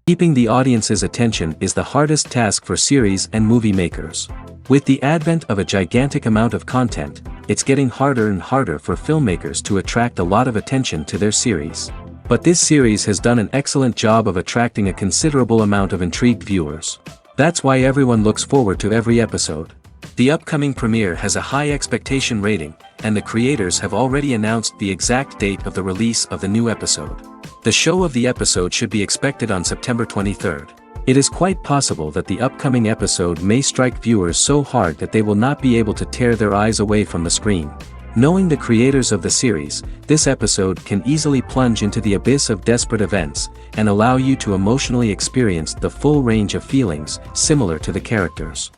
Keeping the audience's attention is the hardest task for series and movie makers. With the advent of a gigantic amount of content, it's getting harder and harder for filmmakers to attract a lot of attention to their series. But this series has done an excellent job of attracting a considerable amount of intrigued viewers. That's why everyone looks forward to every episode. The upcoming premiere has a high expectation rating, and the creators have already announced the exact date of the release of the new episode. The show of the episode should be expected on September 23rd. It is quite possible that the upcoming episode may strike viewers so hard that they will not be able to tear their eyes away from the screen. Knowing the creators of the series, this episode can easily plunge into the abyss of desperate events, and allow you to emotionally experience the full range of feelings, similar to the characters.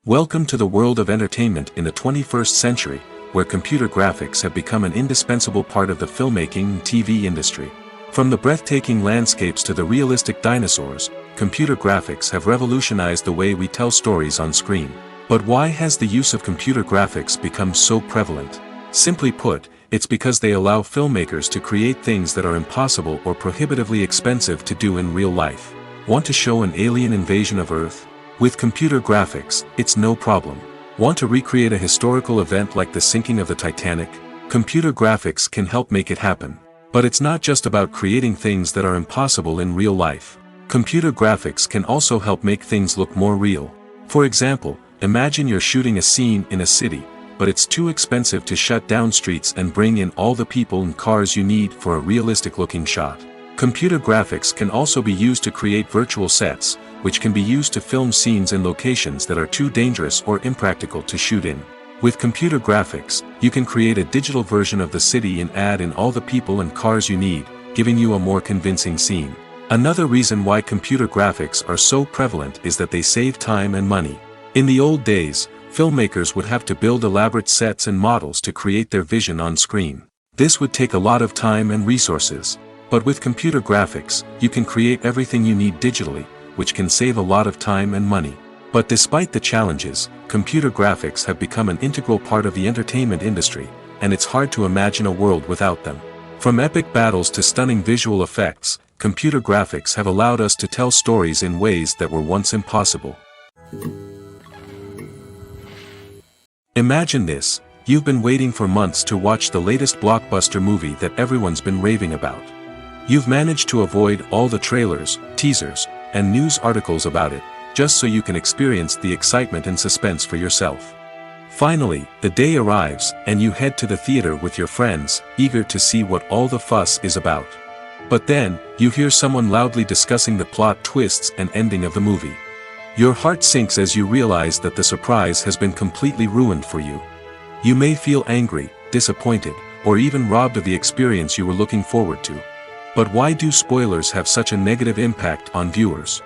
Welcome to the world of entertainment in the 21st century, where computer graphics have become an indispensable part of the filmmaking and TV industry. From the breathtaking landscapes to the realistic dinosaurs, computer graphics have revolutionized the way we tell stories on screen. But why has the use of computer graphics become so prevalent? Simply put, it's because they allow filmmakers to create things that are impossible or prohibitively expensive to do in real life. Want to show an alien invasion of Earth? With computer graphics, it's no problem. Want to recreate a historical event like the sinking of the Titanic? Computer graphics can help make it happen. But it's not just about creating things that are impossible in real life. Computer graphics can also help make things look more real. For example, imagine you're shooting a scene in a city, but it's too expensive to shut down streets and bring in all the people and cars you need for a realistic-looking shot. Computer graphics can also be used to create virtual sets, which can be used to film scenes in locations that are too dangerous or impractical to shoot in. With computer graphics, you can create a digital version of the city and add in all the people and cars you need, giving you a more convincing scene. Another reason why computer graphics are so prevalent is that they save time and money. In the old days, filmmakers would have to build elaborate sets and models to create their vision on screen. This would take a lot of time and resources. But with computer graphics, you can create everything you need digitally, which can save a lot of time and money. But despite the challenges, computer graphics have become an integral part of the entertainment industry, and it's hard to imagine a world without them. From epic battles to stunning visual effects, computer graphics have allowed us to tell stories in ways that were once impossible. Imagine this: you've been waiting for months to watch the latest blockbuster movie that everyone's been raving about. You've managed to avoid all the trailers, teasers, and news articles about it, just so you can experience the excitement and suspense for yourself. Finally, the day arrives, and you head to the theater with your friends, eager to see what all the fuss is about. But then, you hear someone loudly discussing the plot twists and ending of the movie. Your heart sinks as you realize that the surprise has been completely ruined for you. You may feel angry, disappointed, or even robbed of the experience you were looking forward to. But why do spoilers have such a negative impact on viewers?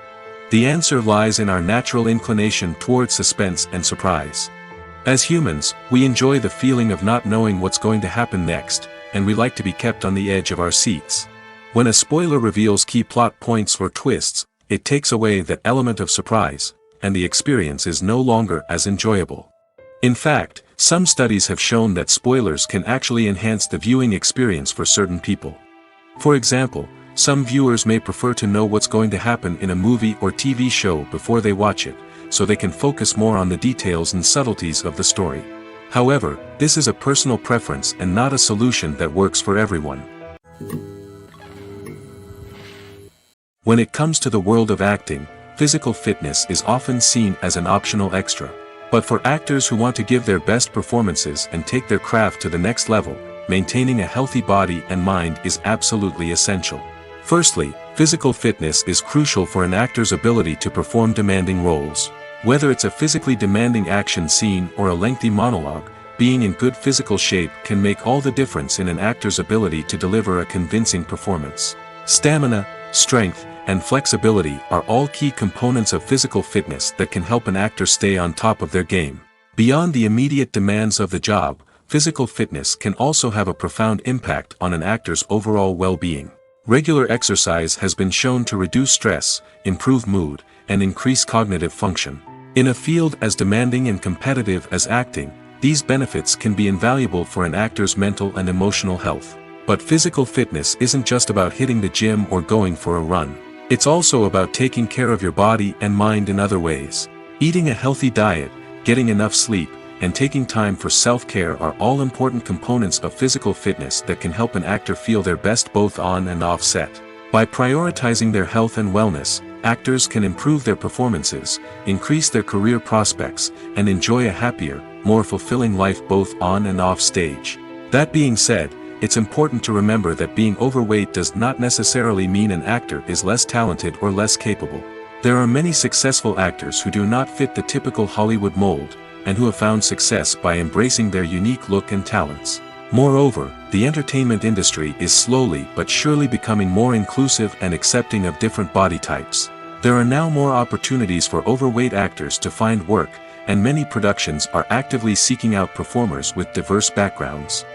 The answer lies in our natural inclination towards suspense and surprise. As humans, we enjoy the feeling of not knowing what's going to happen next, and we like to be kept on the edge of our seats. When a spoiler reveals key plot points or twists, it takes away that element of surprise, and the experience is no longer as enjoyable. In fact, some studies have shown that spoilers can actually enhance the viewing experience for certain people. For example, some viewers may prefer to know what's going to happen in a movie or TV show before they watch it, so they can focus more on the details and subtleties of the story. However, this is a personal preference and not a solution that works for everyone. When it comes to the world of acting, physical fitness is often seen as an optional extra. But for actors who want to give their best performances and take their craft to the next level, maintaining a healthy body and mind is absolutely essential. Firstly, physical fitness is crucial for an actor's ability to perform demanding roles. Whether it's a physically demanding action scene or a lengthy monologue, being in good physical shape can make all the difference in an actor's ability to deliver a convincing performance. Stamina, strength, and flexibility are all key components of physical fitness that can help an actor stay on top of their game. Beyond the immediate demands of the job, physical fitness can also have a profound impact on an actor's overall well-being. Regular exercise has been shown to reduce stress, improve mood, and increase cognitive function. In a field as demanding and competitive as acting, these benefits can be invaluable for an actor's mental and emotional health. But physical fitness isn't just about hitting the gym or going for a run. It's also about taking care of your body and mind in other ways. Eating a healthy diet, getting enough sleep, and taking time for self-care are all important components of physical fitness that can help an actor feel their best both on and off set. By prioritizing their health and wellness, actors can improve their performances, increase their career prospects, and enjoy a happier, more fulfilling life both on and off stage. That being said, it's important to remember that being overweight does not necessarily mean an actor is less talented or less capable. There are many successful actors who do not fit the typical Hollywood mold, and who have found success by embracing their unique look and talents. Moreover, the entertainment industry is slowly but surely becoming more inclusive and accepting of different body types. There are now more opportunities for overweight actors to find work, and many productions are actively seeking out performers with diverse backgrounds.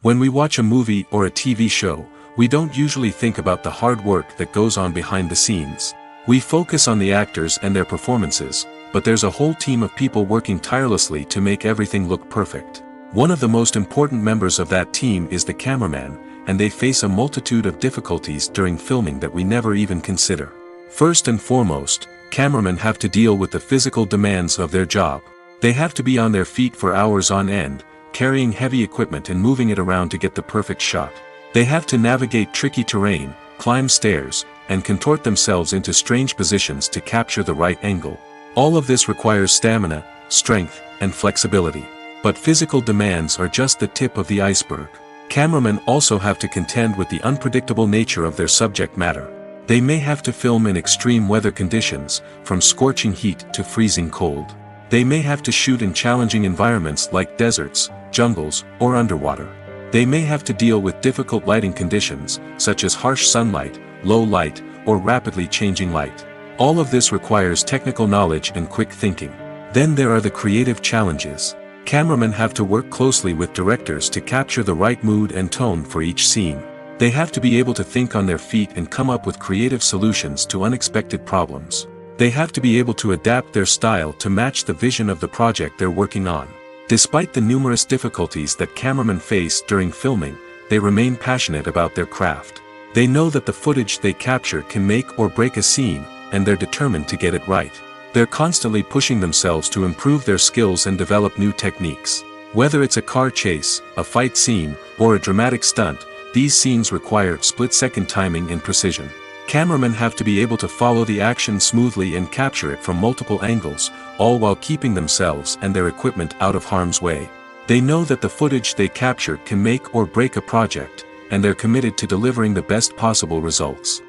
When we watch a movie or a TV show, we don't usually think about the hard work that goes on behind the scenes. We focus on the actors and their performances, but there's a whole team of people working tirelessly to make everything look perfect. One of the most important members of that team is the cameraman, and they face a multitude of difficulties during filming that we never even consider. First and foremost, cameramen have to deal with the physical demands of their job. They have to be on their feet for hours on end, carrying heavy equipment and moving it around to get the perfect shot. They have to navigate tricky terrain, climb stairs, and contort themselves into strange positions to capture the right angle. All of this requires stamina, strength, and flexibility. But physical demands are just the tip of the iceberg. Cameramen also have to contend with the unpredictable nature of their subject matter. They may have to film in extreme weather conditions, from scorching heat to freezing cold. They may have to shoot in challenging environments like deserts, jungles, or underwater. They may have to deal with difficult lighting conditions, such as harsh sunlight, low light, or rapidly changing light. All of this requires technical knowledge and quick thinking. Then there are the creative challenges. Cameramen have to work closely with directors to capture the right mood and tone for each scene. They have to be able to think on their feet and come up with creative solutions to unexpected problems. They have to be able to adapt their style to match the vision of the project they're working on. Despite the numerous difficulties that cameramen face during filming, they remain passionate about their craft. They know that the footage they capture can make or break a scene, and they're determined to get it right. They're constantly pushing themselves to improve their skills and develop new techniques. Whether it's a car chase, a fight scene, or a dramatic stunt, these scenes require split-second timing and precision. Cameramen have to be able to follow the action smoothly and capture it from multiple angles, all while keeping themselves and their equipment out of harm's way. They know that the footage they capture can make or break a project, and they're committed to delivering the best possible results.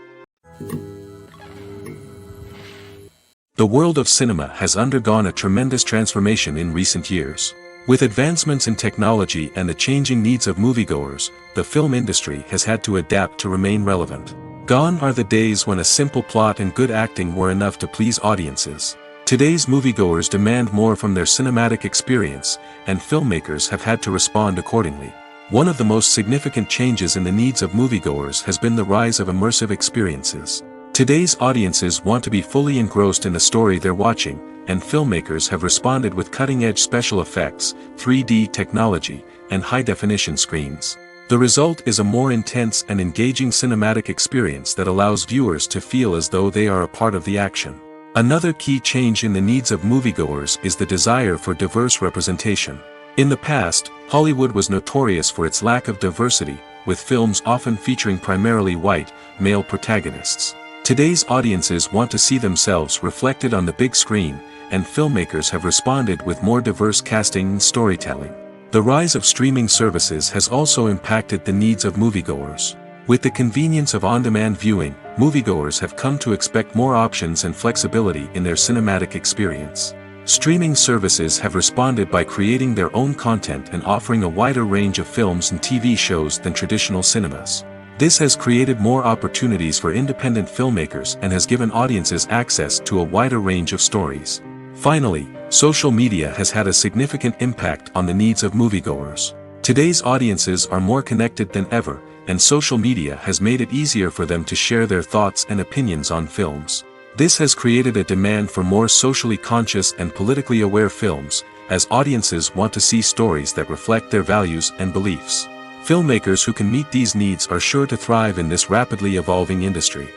The world of cinema has undergone a tremendous transformation in recent years. With advancements in technology and the changing needs of moviegoers, the film industry has had to adapt to remain relevant. Gone are the days when a simple plot and good acting were enough to please audiences. Today's moviegoers demand more from their cinematic experience, and filmmakers have had to respond accordingly. One of the most significant changes in the needs of moviegoers has been the rise of immersive experiences. Today's audiences want to be fully engrossed in the story they're watching, and filmmakers have responded with cutting-edge special effects, 3D technology, and high-definition screens. The result is a more intense and engaging cinematic experience that allows viewers to feel as though they are a part of the action. Another key change in the needs of moviegoers is the desire for diverse representation. In the past, Hollywood was notorious for its lack of diversity, with films often featuring primarily white, male protagonists. Today's audiences want to see themselves reflected on the big screen, and filmmakers have responded with more diverse casting and storytelling. The rise of streaming services has also impacted the needs of moviegoers. With the convenience of on-demand viewing, moviegoers have come to expect more options and flexibility in their cinematic experience. Streaming services have responded by creating their own content and offering a wider range of films and TV shows than traditional cinemas. This has created more opportunities for independent filmmakers and has given audiences access to a wider range of stories. Finally, social media has had a significant impact on the needs of moviegoers. Today's audiences are more connected than ever, and social media has made it easier for them to share their thoughts and opinions on films. This has created a demand for more socially conscious and politically aware films, as audiences want to see stories that reflect their values and beliefs. Filmmakers who can meet these needs are sure to thrive in this rapidly evolving industry.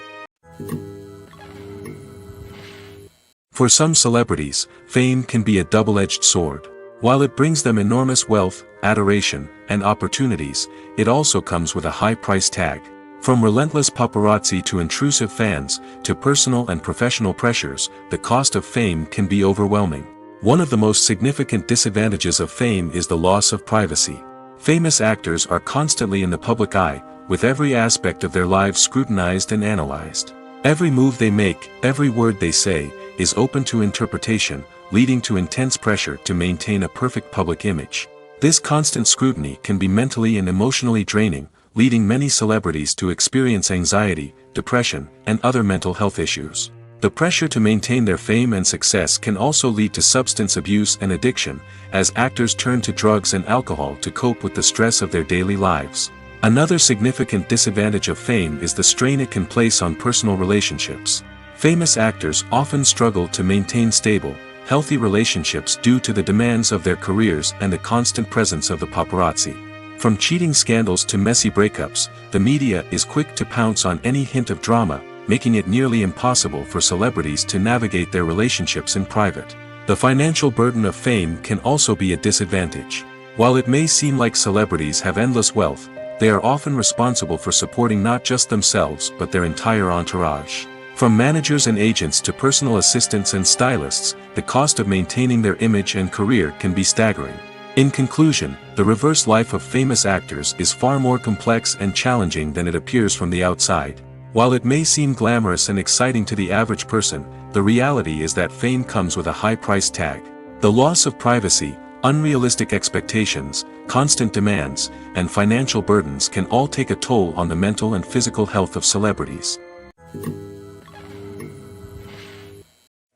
For some celebrities, fame can be a double-edged sword. While it brings them enormous wealth, adoration, and opportunities, it also comes with a high price tag. From relentless paparazzi to intrusive fans, to personal and professional pressures, the cost of fame can be overwhelming. One of the most significant disadvantages of fame is the loss of privacy. Famous actors are constantly in the public eye, with every aspect of their lives scrutinized and analyzed. Every move they make, every word they say, is open to interpretation, leading to intense pressure to maintain a perfect public image. This constant scrutiny can be mentally and emotionally draining, leading many celebrities to experience anxiety, depression, and other mental health issues. The pressure to maintain their fame and success can also lead to substance abuse and addiction, as actors turn to drugs and alcohol to cope with the stress of their daily lives. Another significant disadvantage of fame is the strain it can place on personal relationships. Famous actors often struggle to maintain stable, healthy relationships due to the demands of their careers and the constant presence of the paparazzi. From cheating scandals to messy breakups, the media is quick to pounce on any hint of drama, making it nearly impossible for celebrities to navigate their relationships in private. The financial burden of fame can also be a disadvantage. While it may seem like celebrities have endless wealth, they are often responsible for supporting not just themselves but their entire entourage. From managers and agents to personal assistants and stylists, the cost of maintaining their image and career can be staggering. In conclusion, the reverse life of famous actors is far more complex and challenging than it appears from the outside. While it may seem glamorous and exciting to the average person, the reality is that fame comes with a high price tag. The loss of privacy, unrealistic expectations, constant demands, and financial burdens can all take a toll on the mental and physical health of celebrities.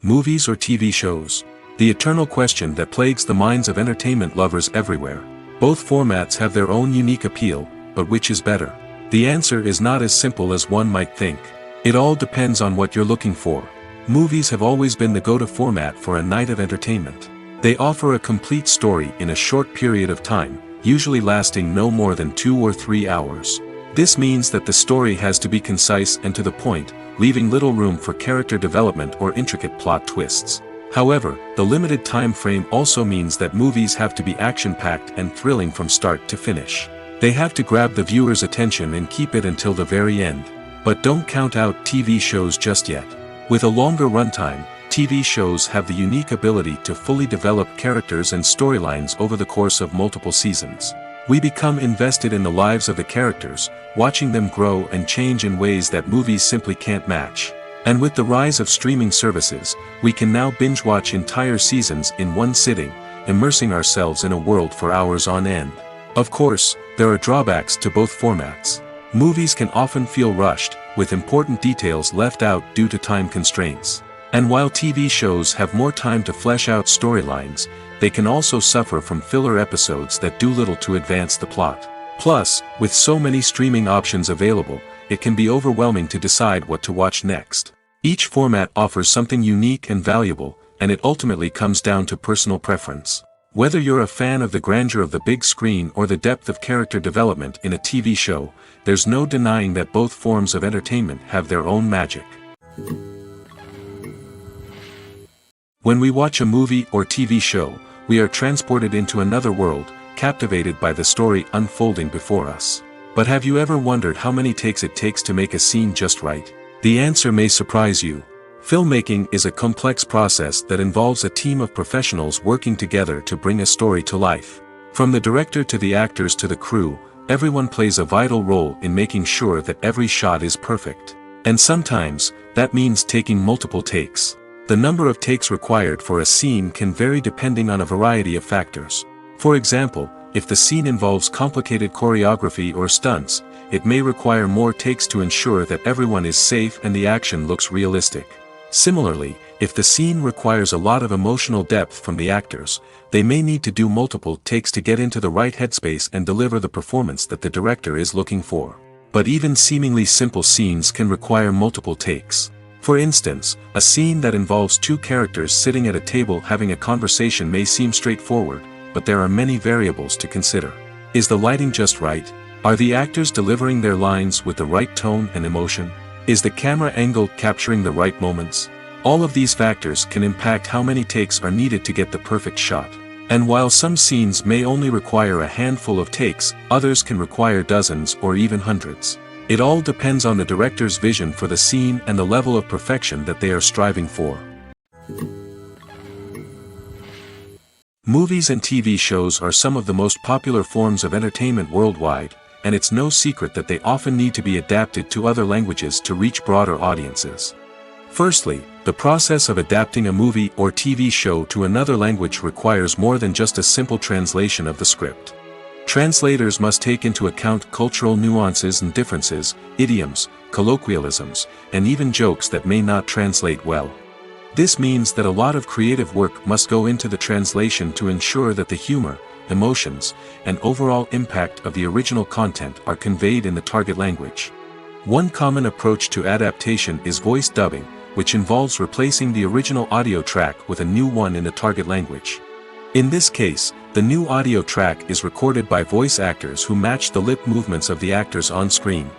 Movies or TV shows? The eternal question that plagues the minds of entertainment lovers everywhere. Both formats have their own unique appeal, but which is better? The answer is not as simple as one might think. It all depends on what you're looking for. Movies have always been the go-to format for a night of entertainment. They offer a complete story in a short period of time, usually lasting no more than 2 or 3 hours. This means that the story has to be concise and to the point, leaving little room for character development or intricate plot twists. However, the limited time frame also means that movies have to be action-packed and thrilling from start to finish. They have to grab the viewer's attention and keep it until the very end. But don't count out TV shows just yet. With a longer runtime, TV shows have the unique ability to fully develop characters and storylines over the course of multiple seasons. We become invested in the lives of the characters, watching them grow and change in ways that movies simply can't match. And with the rise of streaming services, we can now binge-watch entire seasons in one sitting, immersing ourselves in a world for hours on end. Of course, there are drawbacks to both formats. Movies can often feel rushed, with important details left out due to time constraints. And while TV shows have more time to flesh out storylines, they can also suffer from filler episodes that do little to advance the plot. Plus, with so many streaming options available, it can be overwhelming to decide what to watch next. Each format offers something unique and valuable, and it ultimately comes down to personal preference. Whether you're a fan of the grandeur of the big screen or the depth of character development in a TV show, there's no denying that both forms of entertainment have their own magic. When we watch a movie or TV show, we are transported into another world, captivated by the story unfolding before us. But have you ever wondered how many takes it takes to make a scene just right? The answer may surprise you. Filmmaking is a complex process that involves a team of professionals working together to bring a story to life. From the director to the actors to the crew, everyone plays a vital role in making sure that every shot is perfect. And sometimes, that means taking multiple takes. The number of takes required for a scene can vary depending on a variety of factors. For example, if the scene involves complicated choreography or stunts, it may require more takes to ensure that everyone is safe and the action looks realistic. Similarly, if the scene requires a lot of emotional depth from the actors, they may need to do multiple takes to get into the right headspace and deliver the performance that the director is looking for. But even seemingly simple scenes can require multiple takes. For instance, a scene that involves two characters sitting at a table having a conversation may seem straightforward, but there are many variables to consider. Is the lighting just right? Are the actors delivering their lines with the right tone and emotion? Is the camera angle capturing the right moments? All of these factors can impact how many takes are needed to get the perfect shot. And while some scenes may only require a handful of takes, others can require dozens or even hundreds. It all depends on the director's vision for the scene and the level of perfection that they are striving for. Movies and TV shows are some of the most popular forms of entertainment worldwide, and it's no secret that they often need to be adapted to other languages to reach broader audiences. Firstly, the process of adapting a movie or TV show to another language requires more than just a simple translation of the script. Translators must take into account cultural nuances and differences, idioms, colloquialisms, and even jokes that may not translate well. This means that a lot of creative work must go into the translation to ensure that the humor, emotions, and overall impact of the original content are conveyed in the target language. One common approach to adaptation is voice dubbing, which involves replacing the original audio track with a new one in the target language. In this case, the new audio track is recorded by voice actors who match the lip movements of the actors on screen.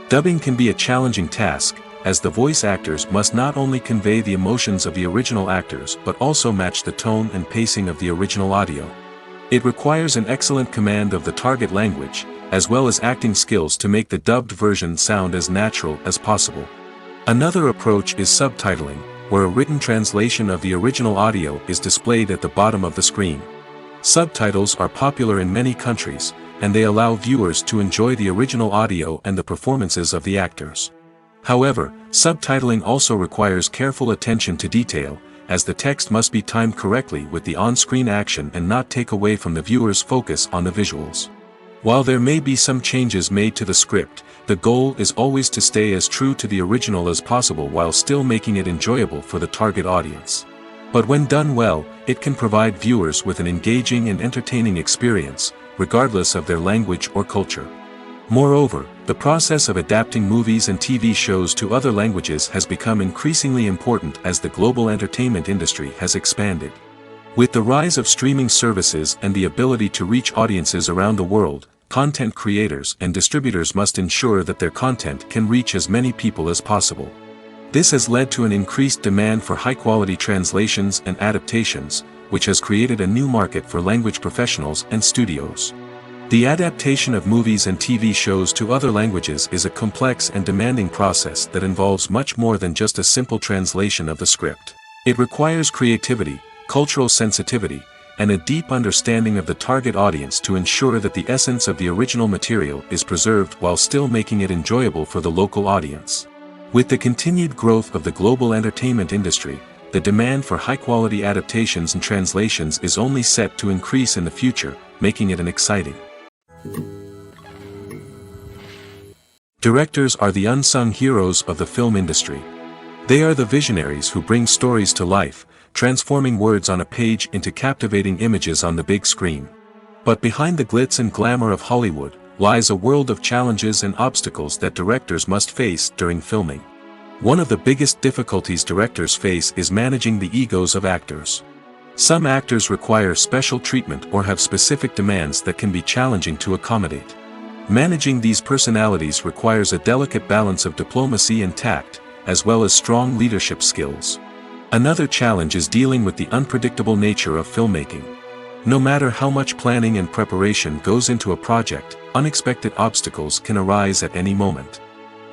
Dubbing can be a challenging task, as the voice actors must not only convey the emotions of the original actors but also match the tone and pacing of the original audio. It requires an excellent command of the target language, as well as acting skills to make the dubbed version sound as natural as possible. Another approach is subtitling, where a written translation of the original audio is displayed at the bottom of the screen. Subtitles are popular in many countries, and they allow viewers to enjoy the original audio and the performances of the actors. However, subtitling also requires careful attention to detail, as the text must be timed correctly with the on-screen action and not take away from the viewer's focus on the visuals. While there may be some changes made to the script, the goal is always to stay as true to the original as possible while still making it enjoyable for the target audience. But when done well, it can provide viewers with an engaging and entertaining experience, regardless of their language or culture. Moreover, the process of adapting movies and TV shows to other languages has become increasingly important as the global entertainment industry has expanded. With the rise of streaming services and the ability to reach audiences around the world, content creators and distributors must ensure that their content can reach as many people as possible. This has led to an increased demand for high-quality translations and adaptations, which has created a new market for language professionals and studios. The adaptation of movies and TV shows to other languages is a complex and demanding process that involves much more than just a simple translation of the script. It requires creativity, cultural sensitivity, and a deep understanding of the target audience to ensure that the essence of the original material is preserved while still making it enjoyable for the local audience. With the continued growth of the global entertainment industry, the demand for high-quality adaptations and translations is only set to increase in the future, making it an exciting. Directors are the unsung heroes of the film industry. They are the visionaries who bring stories to life, transforming words on a page into captivating images on the big screen. But behind the glitz and glamour of Hollywood lies a world of challenges and obstacles that directors must face during filming. One of the biggest difficulties directors face is managing the egos of actors. Some actors require special treatment or have specific demands that can be challenging to accommodate. Managing these personalities requires a delicate balance of diplomacy and tact, as well as strong leadership skills. Another challenge is dealing with the unpredictable nature of filmmaking. No matter how much planning and preparation goes into a project, unexpected obstacles can arise at any moment.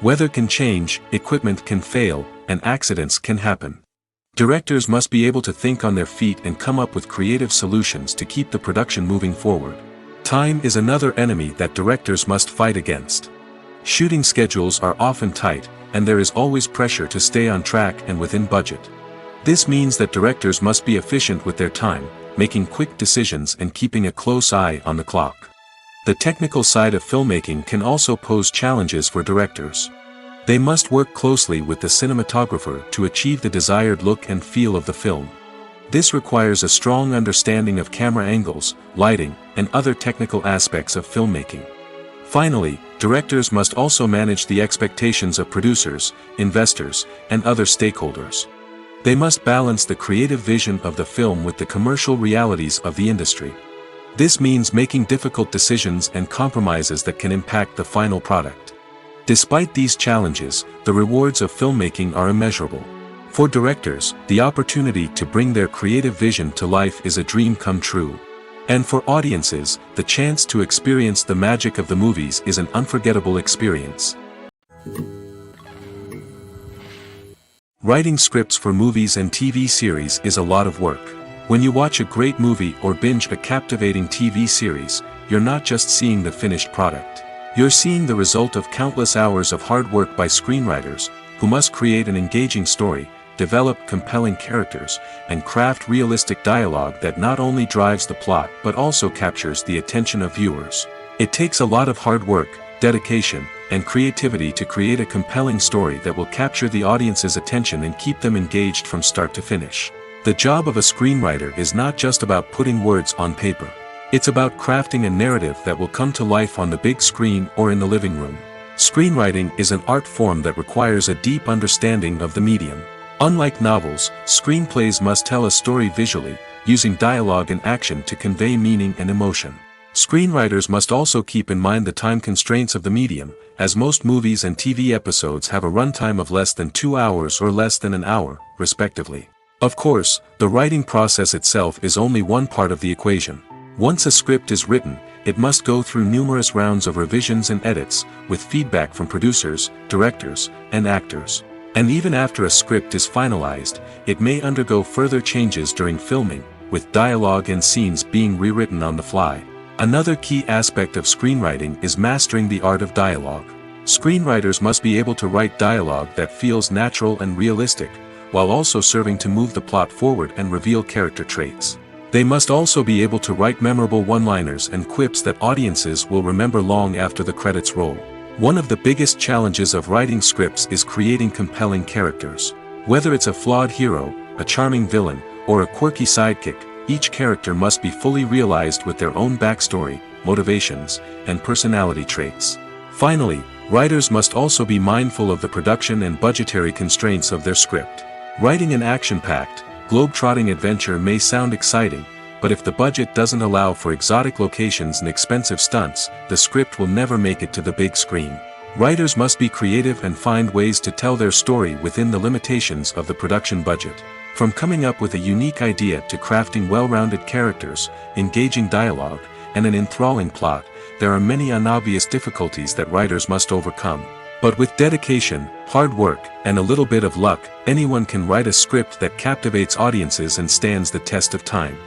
Weather can change, equipment can fail, and accidents can happen. Directors must be able to think on their feet and come up with creative solutions to keep the production moving forward. Time is another enemy that directors must fight against. Shooting schedules are often tight, and there is always pressure to stay on track and within budget. This means that directors must be efficient with their time, making quick decisions and keeping a close eye on the clock. The technical side of filmmaking can also pose challenges for directors. They must work closely with the cinematographer to achieve the desired look and feel of the film. This requires a strong understanding of camera angles, lighting, and other technical aspects of filmmaking. Finally, directors must also manage the expectations of producers, investors, and other stakeholders. They must balance the creative vision of the film with the commercial realities of the industry. This means making difficult decisions and compromises that can impact the final product. Despite these challenges, the rewards of filmmaking are immeasurable. For directors, the opportunity to bring their creative vision to life is a dream come true. And for audiences, the chance to experience the magic of the movies is an unforgettable experience. Writing scripts for movies and TV series is a lot of work. When you watch a great movie or binge a captivating TV series, you're not just seeing the finished product. You're seeing the result of countless hours of hard work by screenwriters, who must create an engaging story, develop compelling characters, and craft realistic dialogue that not only drives the plot but also captures the attention of viewers. It takes a lot of hard work, dedication, and creativity to create a compelling story that will capture the audience's attention and keep them engaged from start to finish. The job of a screenwriter is not just about putting words on paper. It's about crafting a narrative that will come to life on the big screen or in the living room. Screenwriting is an art form that requires a deep understanding of the medium. Unlike novels, screenplays must tell a story visually, using dialogue and action to convey meaning and emotion. Screenwriters must also keep in mind the time constraints of the medium, as most movies and TV episodes have a runtime of less than 2 hours or less than an hour, respectively. Of course, the writing process itself is only one part of the equation. Once a script is written, it must go through numerous rounds of revisions and edits, with feedback from producers, directors, and actors. And even after a script is finalized, it may undergo further changes during filming, with dialogue and scenes being rewritten on the fly. Another key aspect of screenwriting is mastering the art of dialogue. Screenwriters must be able to write dialogue that feels natural and realistic, while also serving to move the plot forward and reveal character traits. They must also be able to write memorable one-liners and quips that audiences will remember long after the credits roll. One of the biggest challenges of writing scripts is creating compelling characters. Whether it's a flawed hero, a charming villain, or a quirky sidekick, each character must be fully realized with their own backstory, motivations, and personality traits. Finally, writers must also be mindful of the production and budgetary constraints of their script. Writing an action-packed, globe-trotting adventure may sound exciting, but if the budget doesn't allow for exotic locations and expensive stunts, the script will never make it to the big screen. Writers must be creative and find ways to tell their story within the limitations of the production budget. From coming up with a unique idea to crafting well-rounded characters, engaging dialogue, and an enthralling plot, there are many unobvious difficulties that writers must overcome. But with dedication, hard work, and a little bit of luck, anyone can write a script that captivates audiences and stands the test of time.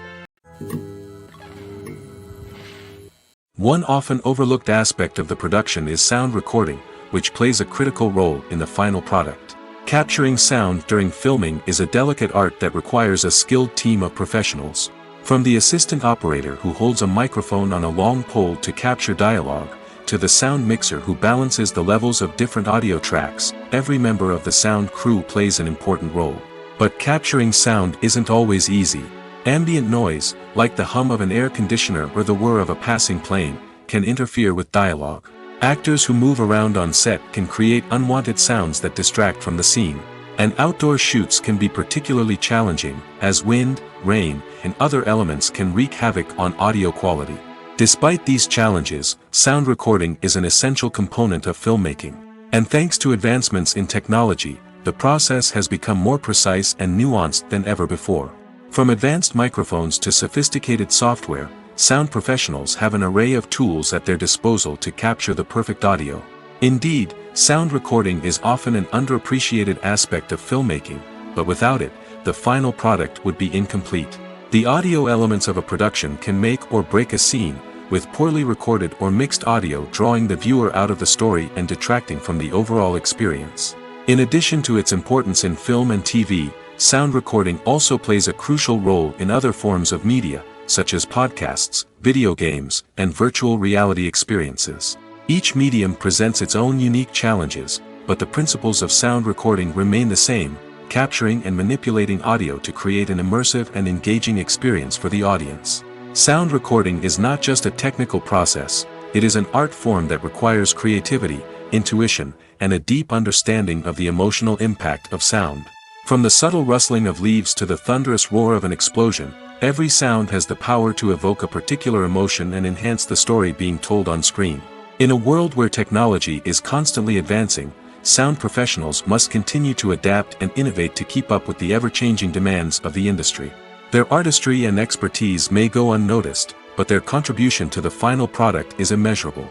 One often overlooked aspect of the production is sound recording, which plays a critical role in the final product. Capturing sound during filming is a delicate art that requires a skilled team of professionals. From the assistant operator who holds a microphone on a long pole to capture dialogue, to the sound mixer who balances the levels of different audio tracks, every member of the sound crew plays an important role. But capturing sound isn't always easy. Ambient noise, like the hum of an air conditioner or the whir of a passing plane, can interfere with dialogue. Actors who move around on set can create unwanted sounds that distract from the scene. And outdoor shoots can be particularly challenging, as wind, rain, and other elements can wreak havoc on audio quality. Despite these challenges, sound recording is an essential component of filmmaking. And thanks to advancements in technology, the process has become more precise and nuanced than ever before. From advanced microphones to sophisticated software, sound professionals have an array of tools at their disposal to capture the perfect audio. Indeed, sound recording is often an underappreciated aspect of filmmaking, but without it, the final product would be incomplete. The audio elements of a production can make or break a scene, with poorly recorded or mixed audio drawing the viewer out of the story and detracting from the overall experience. In addition to its importance in film and TV, sound recording also plays a crucial role in other forms of media, such as podcasts, video games, and virtual reality experiences. Each medium presents its own unique challenges, but the principles of sound recording remain the same, capturing and manipulating audio to create an immersive and engaging experience for the audience. Sound recording is not just a technical process, It is an art form that requires creativity, intuition, and a deep understanding of the emotional impact of sound. From the subtle rustling of leaves to the thunderous roar of an explosion, every sound has the power to evoke a particular emotion and enhance the story being told on screen. In a world where technology is constantly advancing, sound professionals must continue to adapt and innovate to keep up with the ever-changing demands of the industry. Their artistry and expertise may go unnoticed, but their contribution to the final product is immeasurable.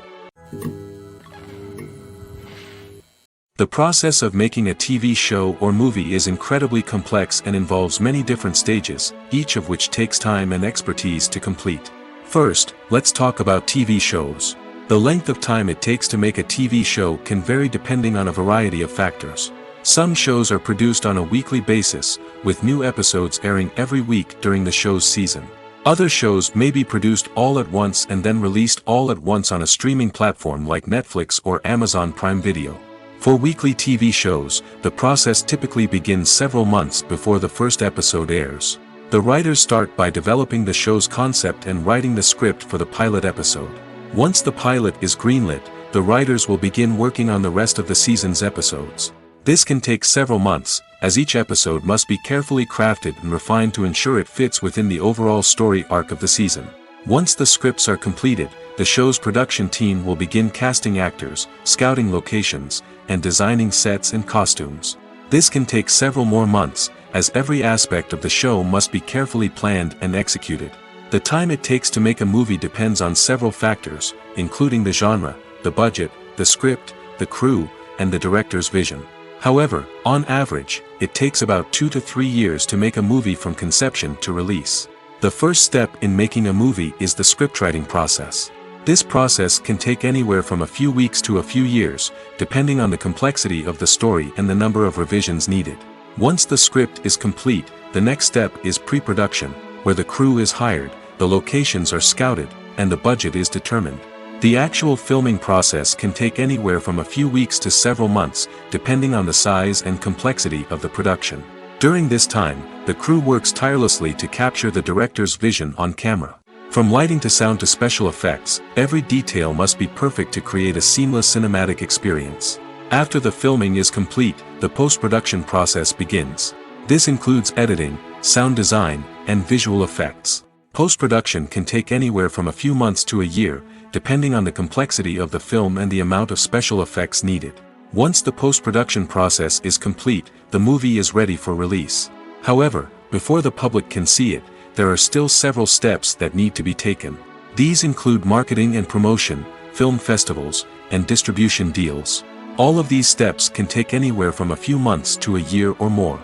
The process of making a TV show or movie is incredibly complex and involves many different stages, each of which takes time and expertise to complete. First, let's talk about TV shows. The length of time it takes to make a TV show can vary depending on a variety of factors. Some shows are produced on a weekly basis, with new episodes airing every week during the show's season. Other shows may be produced all at once and then released all at once on a streaming platform like Netflix or Amazon Prime Video. For weekly TV shows, the process typically begins several months before the first episode airs. The writers start by developing the show's concept and writing the script for the pilot episode. Once the pilot is greenlit, the writers will begin working on the rest of the season's episodes. This can take several months, as each episode must be carefully crafted and refined to ensure it fits within the overall story arc of the season. Once the scripts are completed, the show's production team will begin casting actors, scouting locations, and designing sets and costumes. This can take several more months, as every aspect of the show must be carefully planned and executed. The time it takes to make a movie depends on several factors, including the genre, the budget, the script, the crew, and the director's vision. However, on average, it takes about 2 to 3 years to make a movie from conception to release. The first step in making a movie is the scriptwriting process. This process can take anywhere from a few weeks to a few years, depending on the complexity of the story and the number of revisions needed. Once the script is complete, the next step is pre-production, where the crew is hired, the locations are scouted, and the budget is determined. The actual filming process can take anywhere from a few weeks to several months, depending on the size and complexity of the production. During this time, the crew works tirelessly to capture the director's vision on camera. From lighting to sound to special effects, every detail must be perfect to create a seamless cinematic experience. After the filming is complete, the post-production process begins. This includes editing, sound design, and visual effects. Post-production can take anywhere from a few months to a year, depending on the complexity of the film and the amount of special effects needed. Once the post-production process is complete, the movie is ready for release. However, before the public can see it, there are still several steps that need to be taken. These include marketing and promotion, film festivals, and distribution deals. All of these steps can take anywhere from a few months to a year or more.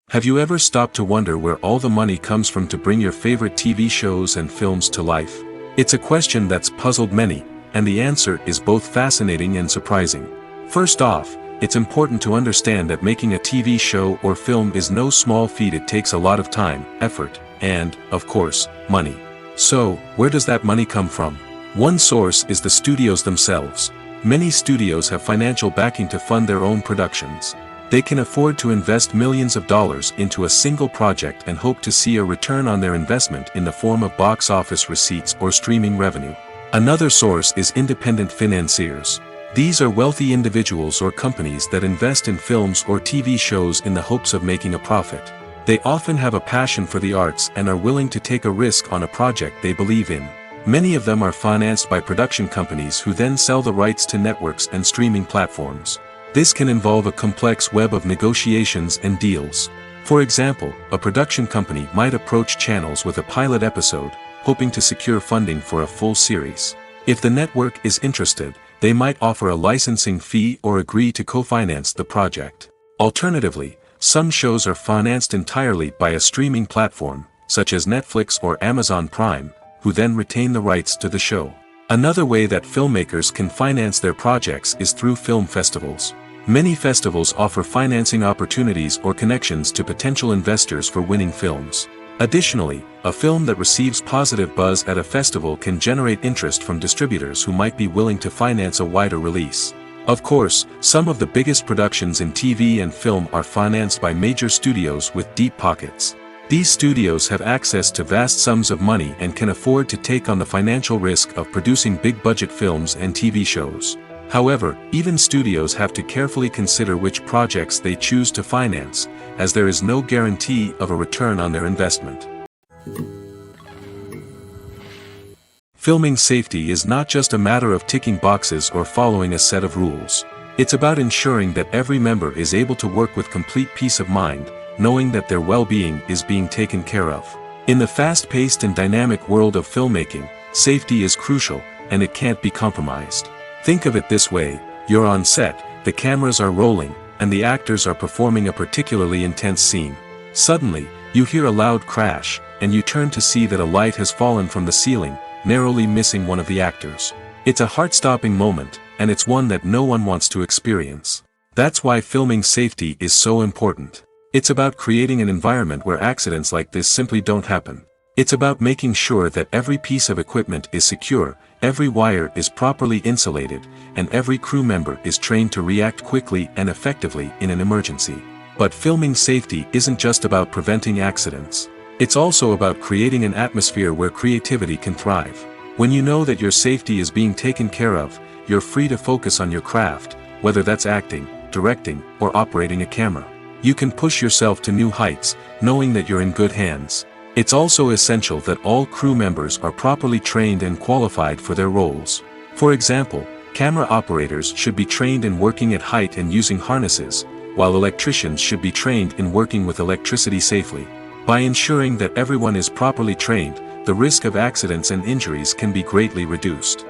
Have you ever stopped to wonder where all the money comes from to bring your favorite TV shows and films to life? It's a question that's puzzled many, and the answer is both fascinating and surprising. First off, it's important to understand that making a TV show or film is no small feat. It takes a lot of time, effort, and, of course, money. So, where does that money come from? One source is the studios themselves. Many studios have financial backing to fund their own productions. They can afford to invest millions of dollars into a single project and hope to see a return on their investment in the form of box office receipts or streaming revenue. Another source is independent financiers. These are wealthy individuals or companies that invest in films or TV shows in the hopes of making a profit. They often have a passion for the arts and are willing to take a risk on a project they believe in. Many of them are financed by production companies who then sell the rights to networks and streaming platforms. This can involve a complex web of negotiations and deals. For example, a production company might approach channels with a pilot episode, hoping to secure funding for a full series. If the network is interested, they might offer a licensing fee or agree to co-finance the project. Alternatively, some shows are financed entirely by a streaming platform, such as Netflix or Amazon Prime, who then retain the rights to the show. Another way that filmmakers can finance their projects is through film festivals. Many festivals offer financing opportunities or connections to potential investors for winning films. Additionally, a film that receives positive buzz at a festival can generate interest from distributors who might be willing to finance a wider release. Of course, some of the biggest productions in TV and film are financed by major studios with deep pockets. These studios have access to vast sums of money and can afford to take on the financial risk of producing big-budget films and TV shows. However, even studios have to carefully consider which projects they choose to finance, as there is no guarantee of a return on their investment. Filming safety is not just a matter of ticking boxes or following a set of rules. It's about ensuring that every member is able to work with complete peace of mind, knowing that their well-being is being taken care of. In the fast-paced and dynamic world of filmmaking, safety is crucial, and it can't be compromised. Think of it this way: you're on set, the cameras are rolling, and the actors are performing a particularly intense scene. Suddenly, you hear a loud crash, and you turn to see that a light has fallen from the ceiling, narrowly missing one of the actors. It's a heart-stopping moment, and it's one that no one wants to experience. That's why filming safety is so important. It's about creating an environment where accidents like this simply don't happen. It's about making sure that every piece of equipment is secure, every wire is properly insulated, and every crew member is trained to react quickly and effectively in an emergency. But filming safety isn't just about preventing accidents. It's also about creating an atmosphere where creativity can thrive. When you know that your safety is being taken care of, you're free to focus on your craft, whether that's acting, directing, or operating a camera. You can push yourself to new heights, knowing that you're in good hands. It's also essential that all crew members are properly trained and qualified for their roles. For example, camera operators should be trained in working at height and using harnesses, while electricians should be trained in working with electricity safely. By ensuring that everyone is properly trained, the risk of accidents and injuries can be greatly reduced.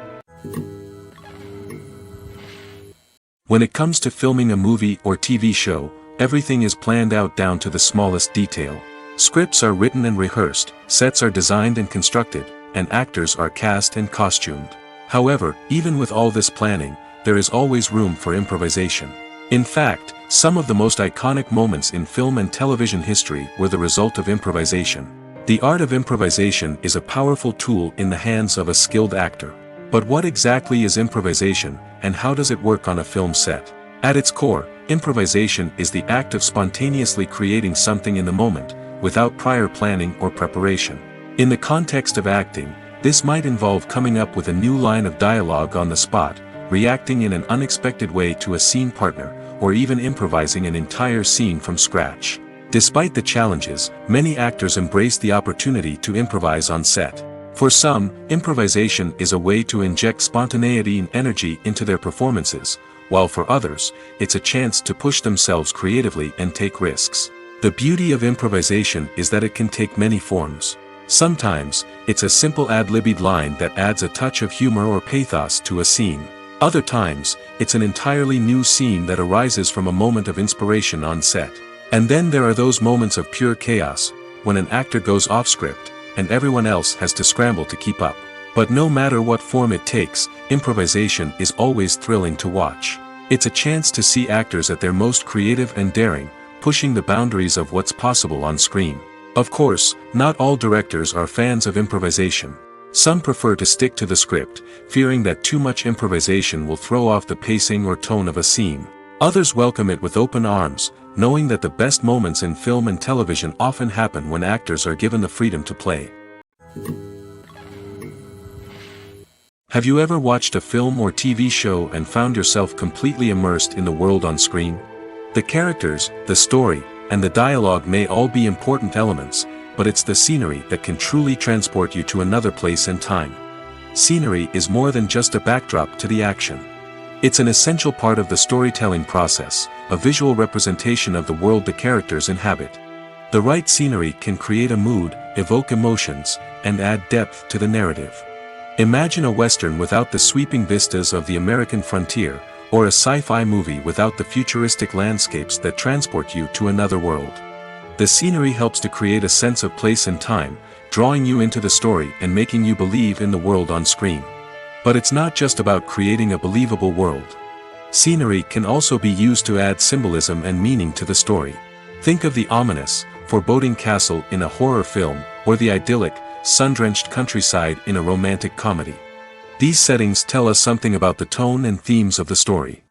When it comes to filming a movie or TV show, everything is planned out down to the smallest detail. Scripts are written and rehearsed, sets are designed and constructed, and actors are cast and costumed. However, even with all this planning, there is always room for improvisation. In fact, some of the most iconic moments in film and television history were the result of improvisation. The art of improvisation is a powerful tool in the hands of a skilled actor. But what exactly is improvisation, and how does it work on a film set? At its core, improvisation is the act of spontaneously creating something in the moment, without prior planning or preparation. In the context of acting, this might involve coming up with a new line of dialogue on the spot, reacting in an unexpected way to a scene partner, or even improvising an entire scene from scratch. Despite the challenges, many actors embrace the opportunity to improvise on set. For some, improvisation is a way to inject spontaneity and energy into their performances, while for others, it's a chance to push themselves creatively and take risks. The beauty of improvisation is that it can take many forms. Sometimes, it's a simple ad-libbed line that adds a touch of humor or pathos to a scene. Other times, it's an entirely new scene that arises from a moment of inspiration on set. And then there are those moments of pure chaos, when an actor goes off script, and everyone else has to scramble to keep up. But no matter what form it takes, improvisation is always thrilling to watch. It's a chance to see actors at their most creative and daring, pushing the boundaries of what's possible on screen. Of course, not all directors are fans of improvisation. Some prefer to stick to the script, fearing that too much improvisation will throw off the pacing or tone of a scene. Others welcome it with open arms, knowing that the best moments in film and television often happen when actors are given the freedom to play. Have you ever watched a film or TV show and found yourself completely immersed in the world on screen? The characters, the story, and the dialogue may all be important elements, but it's the scenery that can truly transport you to another place and time. Scenery is more than just a backdrop to the action. It's an essential part of the storytelling process, a visual representation of the world the characters inhabit. The right scenery can create a mood, evoke emotions, and add depth to the narrative. Imagine a Western without the sweeping vistas of the American frontier, or a sci-fi movie without the futuristic landscapes that transport you to another world. The scenery helps to create a sense of place and time, drawing you into the story and making you believe in the world on screen. But it's not just about creating a believable world. Scenery can also be used to add symbolism and meaning to the story. Think of the ominous, foreboding castle in a horror film, or the idyllic, sun-drenched countryside in a romantic comedy. These settings tell us something about the tone and themes of the story.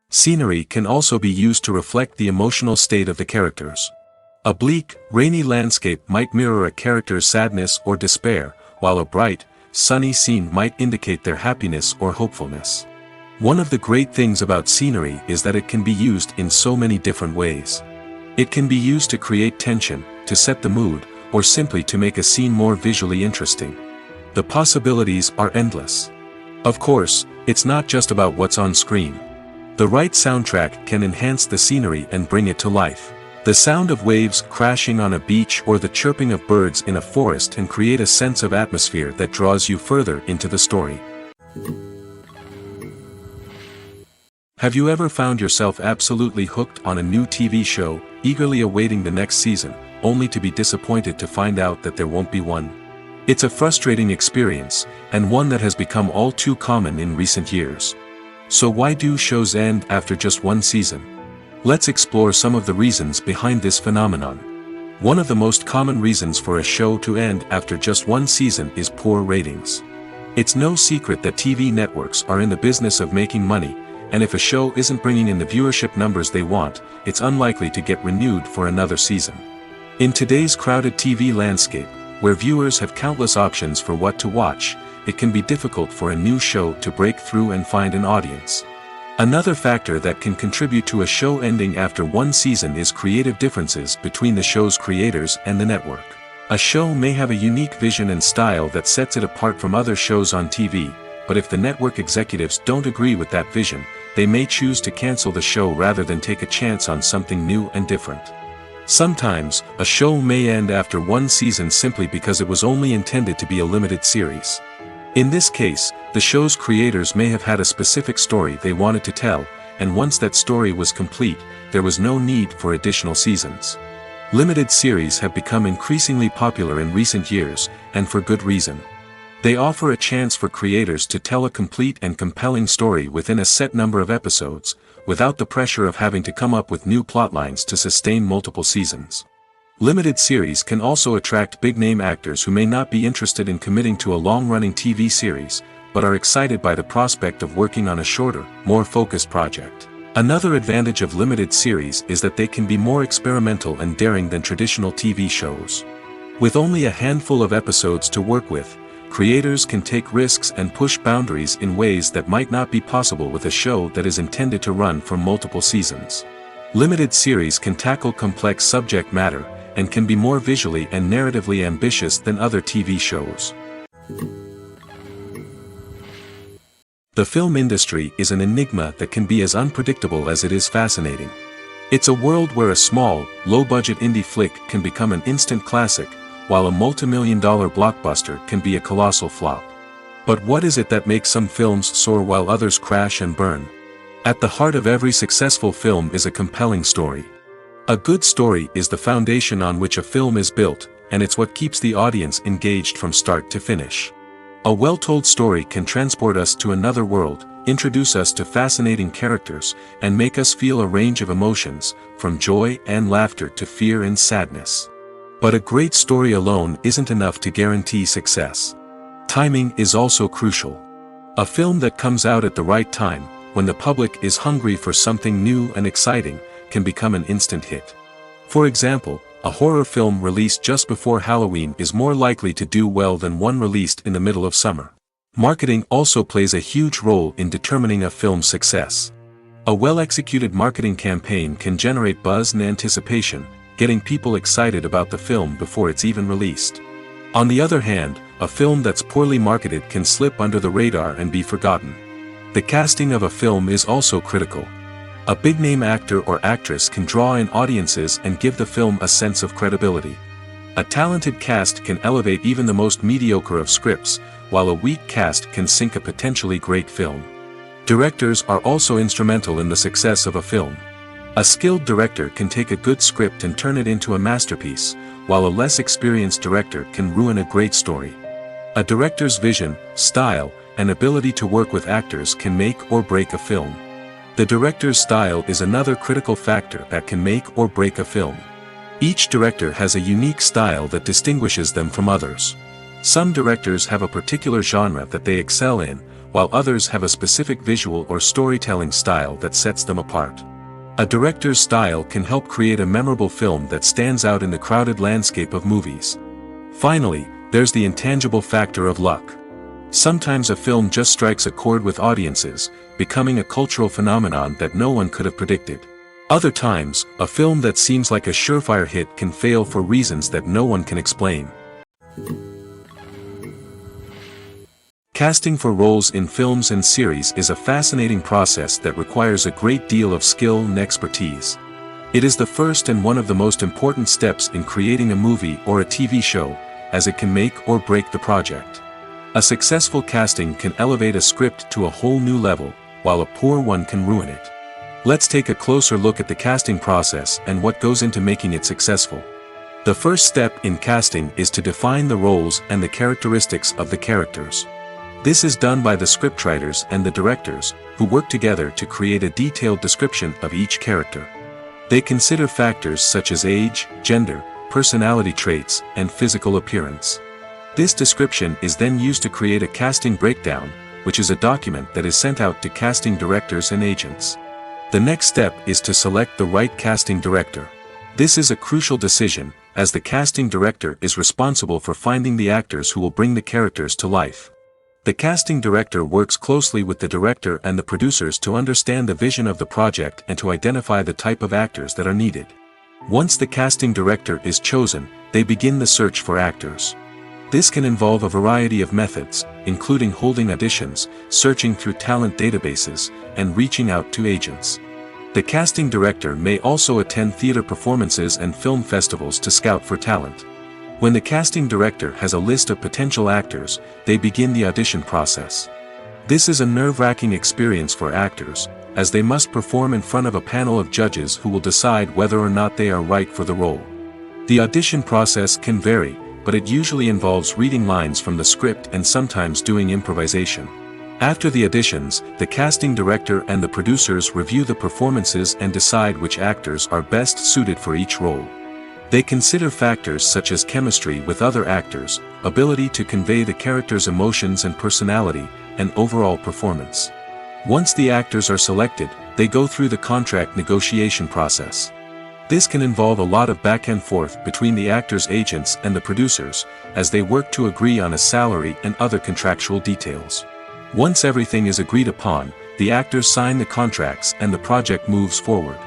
Scenery can also be used to reflect the emotional state of the characters. A bleak, rainy landscape might mirror a character's sadness or despair, while a bright, sunny scene might indicate their happiness or hopefulness. One of the great things about scenery is that it can be used in so many different ways. It can be used to create tension, to set the mood, or simply to make a scene more visually interesting. The possibilities are endless. Of course, it's not just about what's on screen. The right soundtrack can enhance the scenery and bring it to life. The sound of waves crashing on a beach or the chirping of birds in a forest can create a sense of atmosphere that draws you further into the story. Have you ever found yourself absolutely hooked on a new TV show, eagerly awaiting the next season, only to be disappointed to find out that there won't be one? It's a frustrating experience, and one that has become all too common in recent years. So why do shows end after just one season? Let's explore some of the reasons behind this phenomenon. One of the most common reasons for a show to end after just one season is poor ratings. It's no secret that TV networks are in the business of making money, and if a show isn't bringing in the viewership numbers they want, it's unlikely to get renewed for another season. In today's crowded TV landscape, where viewers have countless options for what to watch, it can be difficult for a new show to break through and find an audience. Another factor that can contribute to a show ending after one season is creative differences between the show's creators and the network. A show may have a unique vision and style that sets it apart from other shows on TV, but if the network executives don't agree with that vision, they may choose to cancel the show rather than take a chance on something new and different. Sometimes, a show may end after one season simply because it was only intended to be a limited series. In this case, the show's creators may have had a specific story they wanted to tell, and once that story was complete, there was no need for additional seasons. Limited series have become increasingly popular in recent years, and for good reason. They offer a chance for creators to tell a complete and compelling story within a set number of episodes, without the pressure of having to come up with new plotlines to sustain multiple seasons. Limited series can also attract big-name actors who may not be interested in committing to a long-running TV series, but are excited by the prospect of working on a shorter, more focused project. Another advantage of limited series is that they can be more experimental and daring than traditional TV shows. With only a handful of episodes to work with, creators can take risks and push boundaries in ways that might not be possible with a show that is intended to run for multiple seasons. Limited series can tackle complex subject matter, and can be more visually and narratively ambitious than other TV shows. The film industry is an enigma that can be as unpredictable as it is fascinating. It's a world where a small, low-budget indie flick can become an instant classic, while a multi-million-dollar blockbuster can be a colossal flop. But what is it that makes some films soar while others crash and burn? At the heart of every successful film is a compelling story. A good story is the foundation on which a film is built, and it's what keeps the audience engaged from start to finish. A well-told story can transport us to another world, introduce us to fascinating characters, and make us feel a range of emotions, from joy and laughter to fear and sadness. But a great story alone isn't enough to guarantee success. Timing is also crucial. A film that comes out at the right time, when the public is hungry for something new and exciting, can become an instant hit. For example, a horror film released just before Halloween is more likely to do well than one released in the middle of summer. Marketing also plays a huge role in determining a film's success. A well-executed marketing campaign can generate buzz and anticipation, getting people excited about the film before it's even released. On the other hand, a film that's poorly marketed can slip under the radar and be forgotten. The casting of a film is also critical. A big-name actor or actress can draw in audiences and give the film a sense of credibility. A talented cast can elevate even the most mediocre of scripts, while a weak cast can sink a potentially great film. Directors are also instrumental in the success of a film. A skilled director can take a good script and turn it into a masterpiece, while a less experienced director can ruin a great story. A director's vision, style, and ability to work with actors can make or break a film. The director's style is another critical factor that can make or break a film. Each director has a unique style that distinguishes them from others. Some directors have a particular genre that they excel in, while others have a specific visual or storytelling style that sets them apart. A director's style can help create a memorable film that stands out in the crowded landscape of movies. Finally, there's the intangible factor of luck. Sometimes a film just strikes a chord with audiences, becoming a cultural phenomenon that no one could have predicted. Other times, a film that seems like a surefire hit can fail for reasons that no one can explain. Casting for roles in films and series is a fascinating process that requires a great deal of skill and expertise. It is the first and one of the most important steps in creating a movie or a TV show, as it can make or break the project. A successful casting can elevate a script to a whole new level, while a poor one can ruin it. Let's take a closer look at the casting process and what goes into making it successful. The first step in casting is to define the roles and the characteristics of the characters. This is done by the scriptwriters and the directors, who work together to create a detailed description of each character. They consider factors such as age, gender, personality traits, and physical appearance. This description is then used to create a casting breakdown, which is a document that is sent out to casting directors and agents. The next step is to select the right casting director. This is a crucial decision, as the casting director is responsible for finding the actors who will bring the characters to life. The casting director works closely with the director and the producers to understand the vision of the project and to identify the type of actors that are needed. Once the casting director is chosen, they begin the search for actors. This can involve a variety of methods, including holding auditions, searching through talent databases, and reaching out to agents. The casting director may also attend theater performances and film festivals to scout for talent. When the casting director has a list of potential actors, they begin the audition process. This is a nerve-wracking experience for actors, as they must perform in front of a panel of judges who will decide whether or not they are right for the role. The audition process can vary, but it usually involves reading lines from the script and sometimes doing improvisation. After the auditions, the casting director and the producers review the performances and decide which actors are best suited for each role. They consider factors such as chemistry with other actors, ability to convey the character's emotions and personality, and overall performance. Once the actors are selected, they go through the contract negotiation process. This can involve a lot of back and forth between the actors' agents and the producers, as they work to agree on a salary and other contractual details. Once everything is agreed upon, the actors sign the contracts and the project moves forward.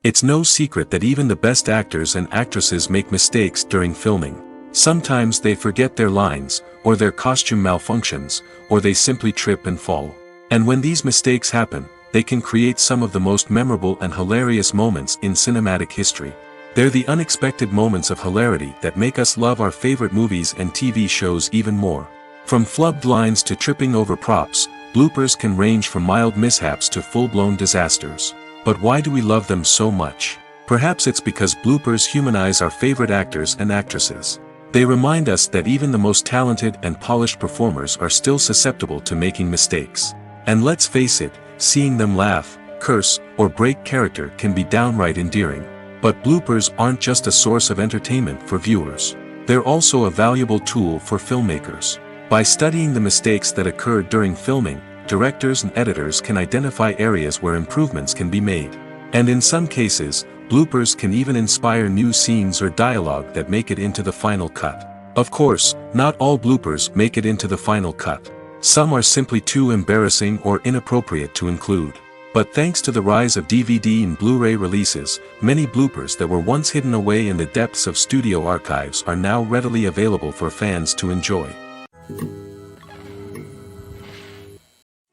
It's no secret that even the best actors and actresses make mistakes during filming. Sometimes they forget their lines, or their costume malfunctions, or they simply trip and fall. And when these mistakes happen, they can create some of the most memorable and hilarious moments in cinematic history. They're the unexpected moments of hilarity that make us love our favorite movies and TV shows even more. From flubbed lines to tripping over props, bloopers can range from mild mishaps to full-blown disasters. But why do we love them so much? Perhaps it's because bloopers humanize our favorite actors and actresses. They remind us that even the most talented and polished performers are still susceptible to making mistakes. And let's face it, seeing them laugh, curse, or break character can be downright endearing. But bloopers aren't just a source of entertainment for viewers. They're also a valuable tool for filmmakers. By studying the mistakes that occurred during filming, directors and editors can identify areas where improvements can be made. And in some cases, bloopers can even inspire new scenes or dialogue that make it into the final cut. Of course, not all bloopers make it into the final cut. Some are simply too embarrassing or inappropriate to include. But thanks to the rise of DVD and Blu-ray releases, many bloopers that were once hidden away in the depths of studio archives are now readily available for fans to enjoy.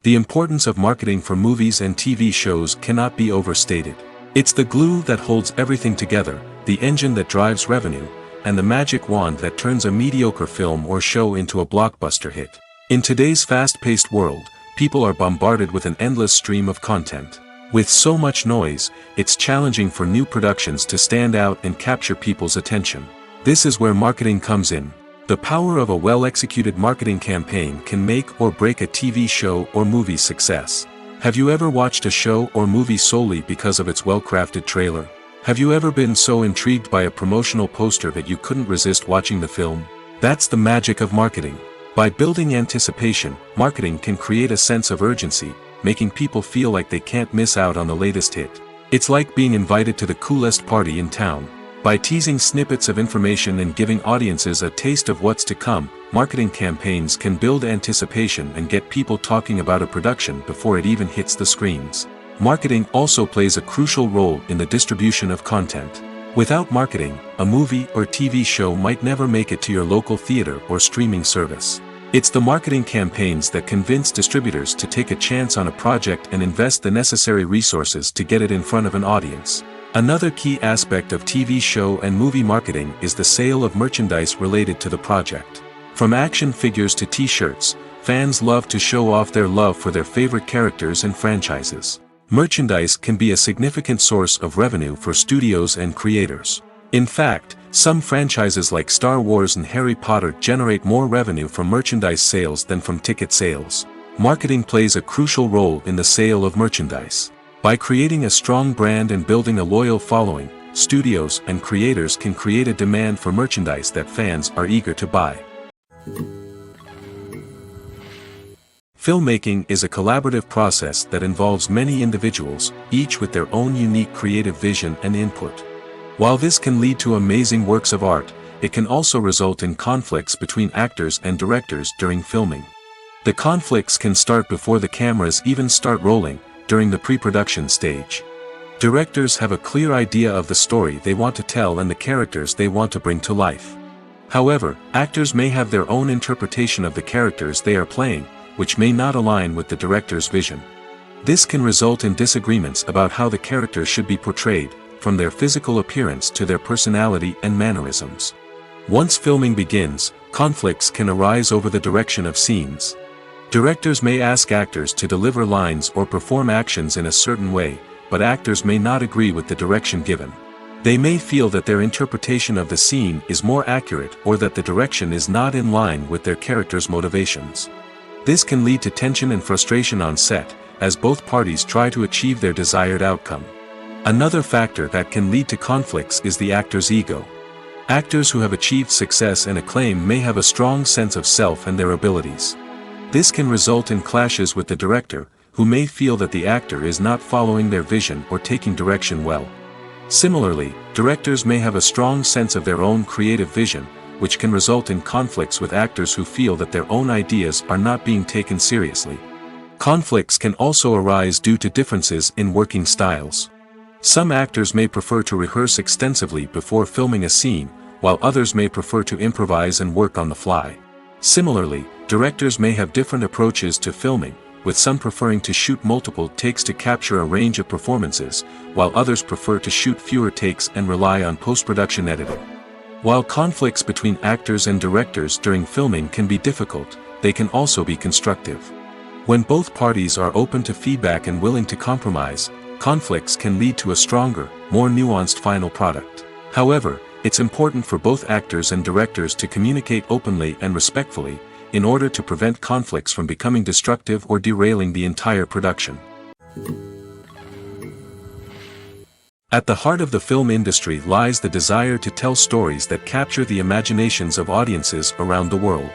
The importance of marketing for movies and TV shows cannot be overstated. It's the glue that holds everything together, the engine that drives revenue, and the magic wand that turns a mediocre film or show into a blockbuster hit. In today's fast-paced world, people are bombarded with an endless stream of content. With so much noise, it's challenging for new productions to stand out and capture people's attention. This is where marketing comes in. The power of a well-executed marketing campaign can make or break a TV show or movie's success. Have you ever watched a show or movie solely because of its well-crafted trailer? Have you ever been so intrigued by a promotional poster that you couldn't resist watching the film? That's the magic of marketing. By building anticipation, marketing can create a sense of urgency, making people feel like they can't miss out on the latest hit. It's like being invited to the coolest party in town. By teasing snippets of information and giving audiences a taste of what's to come, marketing campaigns can build anticipation and get people talking about a production before it even hits the screens. Marketing also plays a crucial role in the distribution of content. Without marketing, a movie or TV show might never make it to your local theater or streaming service. It's the marketing campaigns that convince distributors to take a chance on a project and invest the necessary resources to get it in front of an audience. Another key aspect of TV show and movie marketing is the sale of merchandise related to the project. From action figures to t-shirts, fans love to show off their love for their favorite characters and franchises. Merchandise can be a significant source of revenue for studios and creators. In fact, some franchises like Star Wars and Harry Potter generate more revenue from merchandise sales than from ticket sales. Marketing plays a crucial role in the sale of merchandise. By creating a strong brand and building a loyal following, studios and creators can create a demand for merchandise that fans are eager to buy. Filmmaking is a collaborative process that involves many individuals, each with their own unique creative vision and input. While this can lead to amazing works of art, it can also result in conflicts between actors and directors during filming. The conflicts can start before the cameras even start rolling, during the pre-production stage. Directors have a clear idea of the story they want to tell and the characters they want to bring to life. However, actors may have their own interpretation of the characters they are playing, which may not align with the director's vision. This can result in disagreements about how the characters should be portrayed, from their physical appearance to their personality and mannerisms. Once filming begins, conflicts can arise over the direction of scenes. Directors may ask actors to deliver lines or perform actions in a certain way, but actors may not agree with the direction given. They may feel that their interpretation of the scene is more accurate or that the direction is not in line with their character's motivations. This can lead to tension and frustration on set, as both parties try to achieve their desired outcome. Another factor that can lead to conflicts is the actor's ego. Actors who have achieved success and acclaim may have a strong sense of self and their abilities. This can result in clashes with the director, who may feel that the actor is not following their vision or taking direction well. Similarly, directors may have a strong sense of their own creative vision, which can result in conflicts with actors who feel that their own ideas are not being taken seriously. Conflicts can also arise due to differences in working styles. Some actors may prefer to rehearse extensively before filming a scene, while others may prefer to improvise and work on the fly. Similarly, directors may have different approaches to filming, with some preferring to shoot multiple takes to capture a range of performances, while others prefer to shoot fewer takes and rely on post-production editing. While conflicts between actors and directors during filming can be difficult, they can also be constructive. When both parties are open to feedback and willing to compromise, conflicts can lead to a stronger, more nuanced final product. However, it's important for both actors and directors to communicate openly and respectfully, in order to prevent conflicts from becoming destructive or derailing the entire production. At the heart of the film industry lies the desire to tell stories that capture the imaginations of audiences around the world.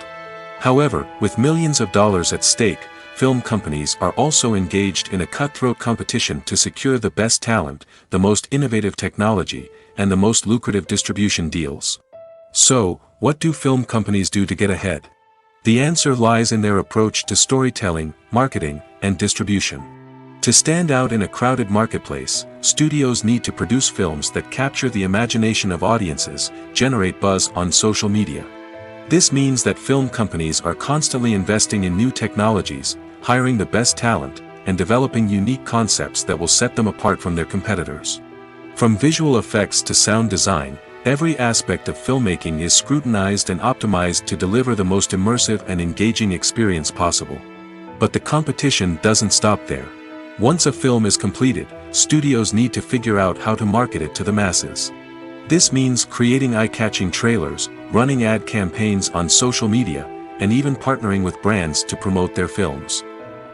However, with millions of dollars at stake, film companies are also engaged in a cutthroat competition to secure the best talent, the most innovative technology, and the most lucrative distribution deals. So, what do film companies do to get ahead? The answer lies in their approach to storytelling, marketing, and distribution. To stand out in a crowded marketplace, studios need to produce films that capture the imagination of audiences, generate buzz on social media. This means that film companies are constantly investing in new technologies, hiring the best talent, and developing unique concepts that will set them apart from their competitors. From visual effects to sound design, every aspect of filmmaking is scrutinized and optimized to deliver the most immersive and engaging experience possible. But the competition doesn't stop there. Once a film is completed, studios need to figure out how to market it to the masses. This means creating eye-catching trailers, running ad campaigns on social media, and even partnering with brands to promote their films.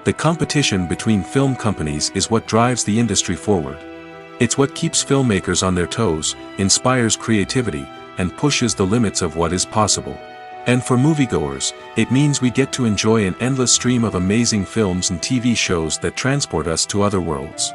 The competition between film companies is what drives the industry forward. It's what keeps filmmakers on their toes, inspires creativity, and pushes the limits of what is possible. And for moviegoers, it means we get to enjoy an endless stream of amazing films and TV shows that transport us to other worlds.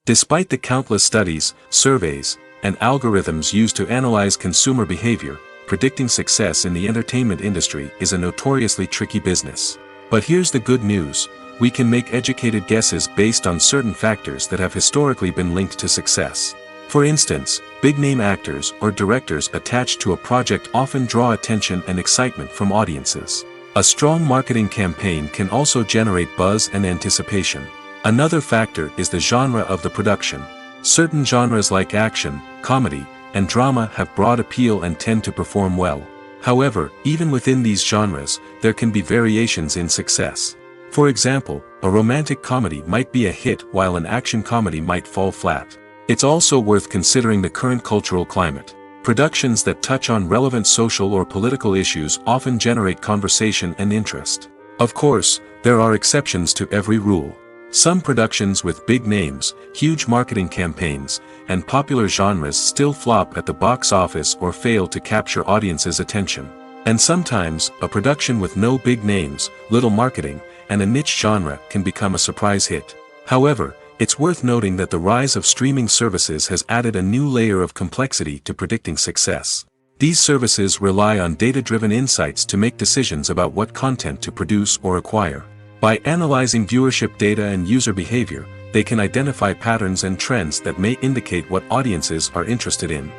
Despite the countless studies, surveys, and algorithms used to analyze consumer behavior, predicting success in the entertainment industry is a notoriously tricky business. But here's the good news: we can make educated guesses based on certain factors that have historically been linked to success. For instance, big-name actors or directors attached to a project often draw attention and excitement from audiences. A strong marketing campaign can also generate buzz and anticipation. Another factor is the genre of the production. Certain genres like action, comedy, and drama have broad appeal and tend to perform well. However, even within these genres, there can be variations in success. For example, a romantic comedy might be a hit while an action comedy might fall flat. It's also worth considering the current cultural climate. Productions that touch on relevant social or political issues often generate conversation and interest. Of course, there are exceptions to every rule. Some productions with big names, huge marketing campaigns, and popular genres still flop at the box office or fail to capture audiences' attention. And sometimes, a production with no big names, little marketing, and a niche genre can become a surprise hit. However, it's worth noting that the rise of streaming services has added a new layer of complexity to predicting success. These services rely on data-driven insights to make decisions about what content to produce or acquire. By analyzing viewership data and user behavior, they can identify patterns and trends that may indicate what audiences are interested in.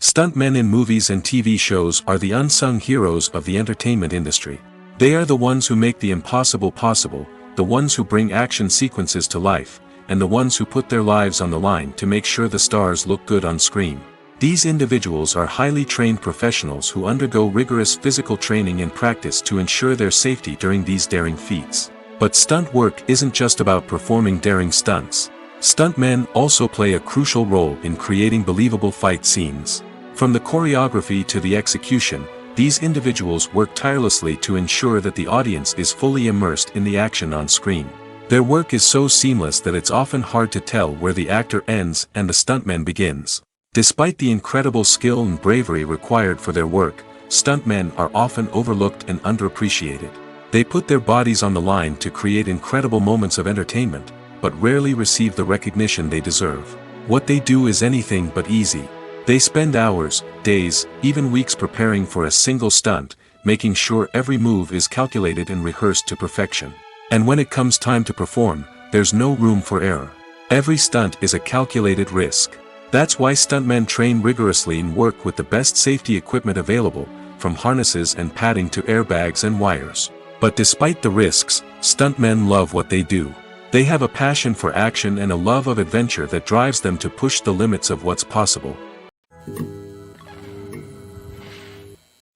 Stuntmen in movies and TV shows are the unsung heroes of the entertainment industry. They are the ones who make the impossible possible, the ones who bring action sequences to life, and the ones who put their lives on the line to make sure the stars look good on screen. These individuals are highly trained professionals who undergo rigorous physical training and practice to ensure their safety during these daring feats. But stunt work isn't just about performing daring stunts. Stuntmen also play a crucial role in creating believable fight scenes. From the choreography to the execution, these individuals work tirelessly to ensure that the audience is fully immersed in the action on screen. Their work is so seamless that it's often hard to tell where the actor ends and the stuntman begins. Despite the incredible skill and bravery required for their work, stuntmen are often overlooked and underappreciated. They put their bodies on the line to create incredible moments of entertainment, but rarely receive the recognition they deserve. What they do is anything but easy. They spend hours, days, even weeks preparing for a single stunt, making sure every move is calculated and rehearsed to perfection. And when it comes time to perform, there's no room for error. Every stunt is a calculated risk. That's why stuntmen train rigorously and work with the best safety equipment available, from harnesses and padding to airbags and wires. But despite the risks, stuntmen love what they do. They have a passion for action and a love of adventure that drives them to push the limits of what's possible.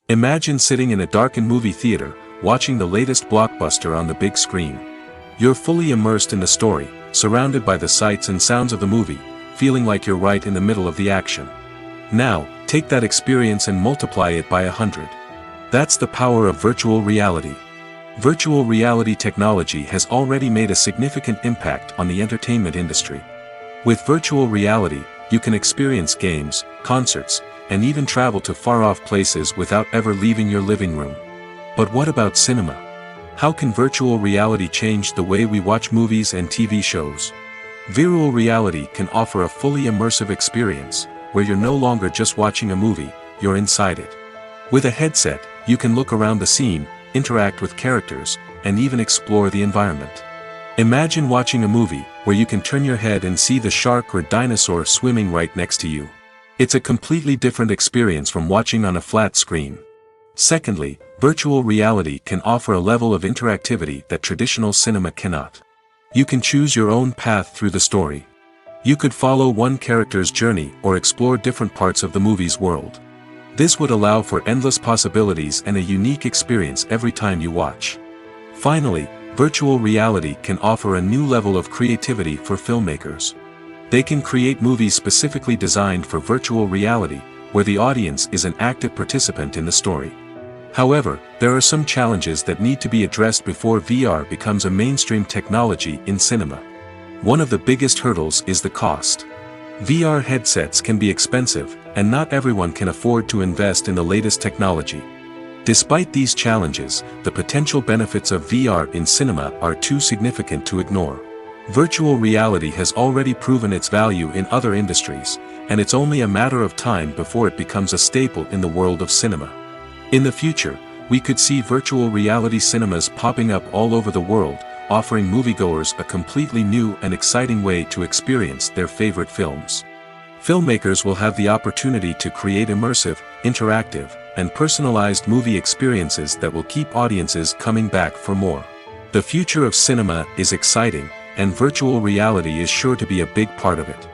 Imagine sitting in a darkened movie theater, watching the latest blockbuster on the big screen. You're fully immersed in the story, surrounded by the sights and sounds of the movie, feeling like you're right in the middle of the action. Now, take that experience and multiply it by 100. That's the power of virtual reality. Virtual reality technology has already made a significant impact on the entertainment industry. With virtual reality, you can experience games, concerts, and even travel to far-off places without ever leaving your living room. But what about cinema? How can virtual reality change the way we watch movies and TV shows? Virtual reality can offer a fully immersive experience, where you're no longer just watching a movie, you're inside it. With a headset, you can look around the scene, interact with characters, and even explore the environment. Imagine watching a movie where you can turn your head and see the shark or dinosaur swimming right next to you. It's a completely different experience from watching on a flat screen. Secondly, virtual reality can offer a level of interactivity that traditional cinema cannot. You can choose your own path through the story. You could follow one character's journey or explore different parts of the movie's world. This would allow for endless possibilities and a unique experience every time you watch. Finally, virtual reality can offer a new level of creativity for filmmakers. They can create movies specifically designed for virtual reality, where the audience is an active participant in the story. However, there are some challenges that need to be addressed before VR becomes a mainstream technology in cinema. One of the biggest hurdles is the cost. VR headsets can be expensive, and not everyone can afford to invest in the latest technology. Despite these challenges, the potential benefits of VR in cinema are too significant to ignore. Virtual reality has already proven its value in other industries, and it's only a matter of time before it becomes a staple in the world of cinema. In the future, we could see virtual reality cinemas popping up all over the world, offering moviegoers a completely new and exciting way to experience their favorite films. Filmmakers will have the opportunity to create immersive, interactive, and personalized movie experiences that will keep audiences coming back for more. The future of cinema is exciting, and virtual reality is sure to be a big part of it.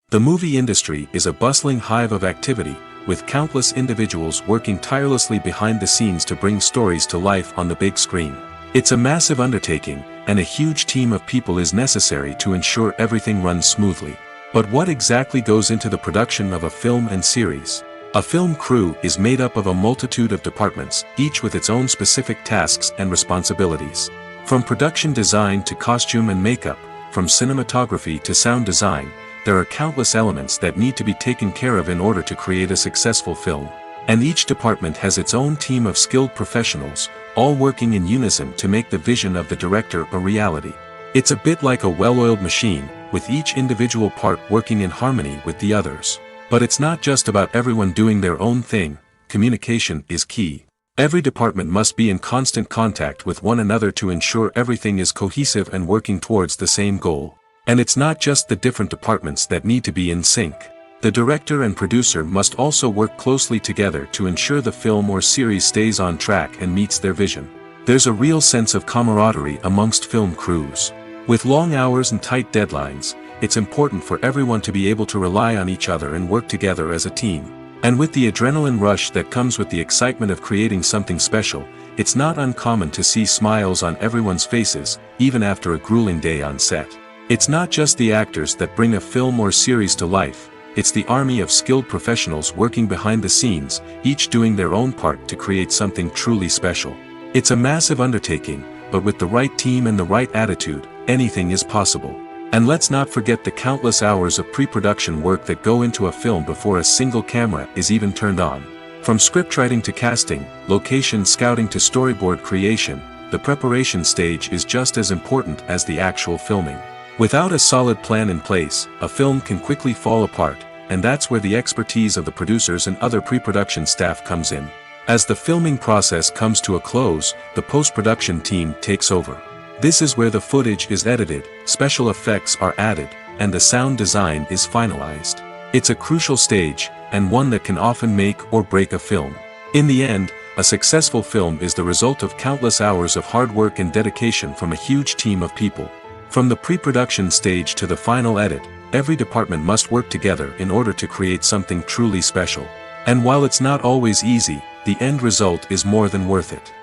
The movie industry is a bustling hive of activity, with countless individuals working tirelessly behind the scenes to bring stories to life on the big screen. It's a massive undertaking, and a huge team of people is necessary to ensure everything runs smoothly. But what exactly goes into the production of a film and series? A film crew is made up of a multitude of departments, each with its own specific tasks and responsibilities. From production design to costume and makeup, from cinematography to sound design, there are countless elements that need to be taken care of in order to create a successful film. And each department has its own team of skilled professionals, all working in unison to make the vision of the director a reality. It's a bit like a well-oiled machine, with each individual part working in harmony with the others. But it's not just about everyone doing their own thing. Communication is key. Every department must be in constant contact with one another to ensure everything is cohesive and working towards the same goal. And it's not just the different departments that need to be in sync. The director and producer must also work closely together to ensure the film or series stays on track and meets their vision. There's a real sense of camaraderie amongst film crews. With long hours and tight deadlines, it's important for everyone to be able to rely on each other and work together as a team. And with the adrenaline rush that comes with the excitement of creating something special, it's not uncommon to see smiles on everyone's faces, even after a grueling day on set. It's not just the actors that bring a film or series to life, it's the army of skilled professionals working behind the scenes, each doing their own part to create something truly special. It's a massive undertaking, but with the right team and the right attitude, anything is possible. And let's not forget the countless hours of pre-production work that go into a film before a single camera is even turned on. From scriptwriting to casting, location scouting to storyboard creation, the preparation stage is just as important as the actual filming. Without a solid plan in place, a film can quickly fall apart, and that's where the expertise of the producers and other pre-production staff comes in. As the filming process comes to a close, the post-production team takes over. This is where the footage is edited, special effects are added, and the sound design is finalized. It's a crucial stage, and one that can often make or break a film. In the end, a successful film is the result of countless hours of hard work and dedication from a huge team of people. From the pre-production stage to the final edit, every department must work together in order to create something truly special. And while it's not always easy, the end result is more than worth it.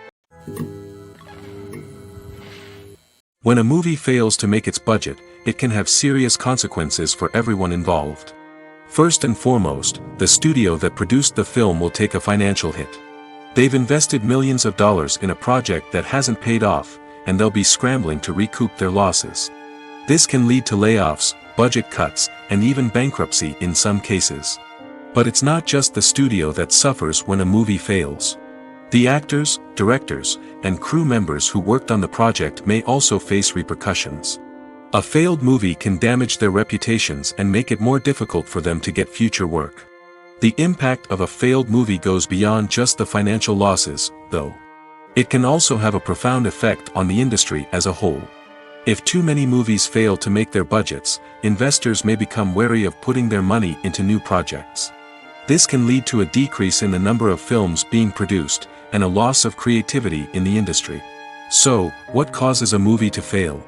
When a movie fails to make its budget, it can have serious consequences for everyone involved. First and foremost, the studio that produced the film will take a financial hit. They've invested millions of dollars in a project that hasn't paid off, and they'll be scrambling to recoup their losses. This can lead to layoffs, budget cuts, and even bankruptcy in some cases. But it's not just the studio that suffers when a movie fails. The actors, directors, and crew members who worked on the project may also face repercussions. A failed movie can damage their reputations and make it more difficult for them to get future work. The impact of a failed movie goes beyond just the financial losses, though. It can also have a profound effect on the industry as a whole. If too many movies fail to make their budgets, investors may become wary of putting their money into new projects. This can lead to a decrease in the number of films being produced, and a loss of creativity in the industry. So, what causes a movie to fail?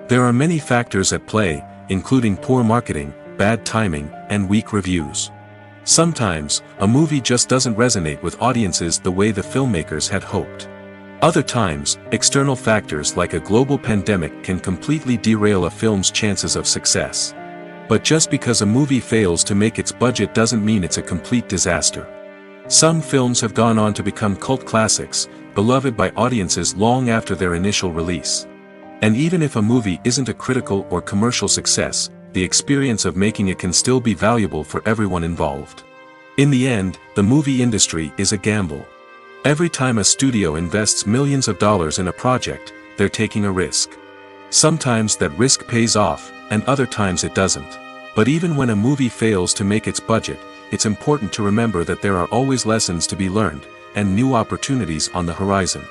There are many factors at play, including poor marketing, bad timing, and weak reviews. Sometimes, a movie just doesn't resonate with audiences the way the filmmakers had hoped. Other times, external factors like a global pandemic can completely derail a film's chances of success. But just because a movie fails to make its budget doesn't mean it's a complete disaster. Some films have gone on to become cult classics, beloved by audiences long after their initial release. And even if a movie isn't a critical or commercial success, the experience of making it can still be valuable for everyone involved. In the end, the movie industry is a gamble. Every time a studio invests millions of dollars in a project, they're taking a risk. Sometimes that risk pays off, and other times it doesn't. But even when a movie fails to make its budget, it's important to remember that there are always lessons to be learned, and new opportunities on the horizon.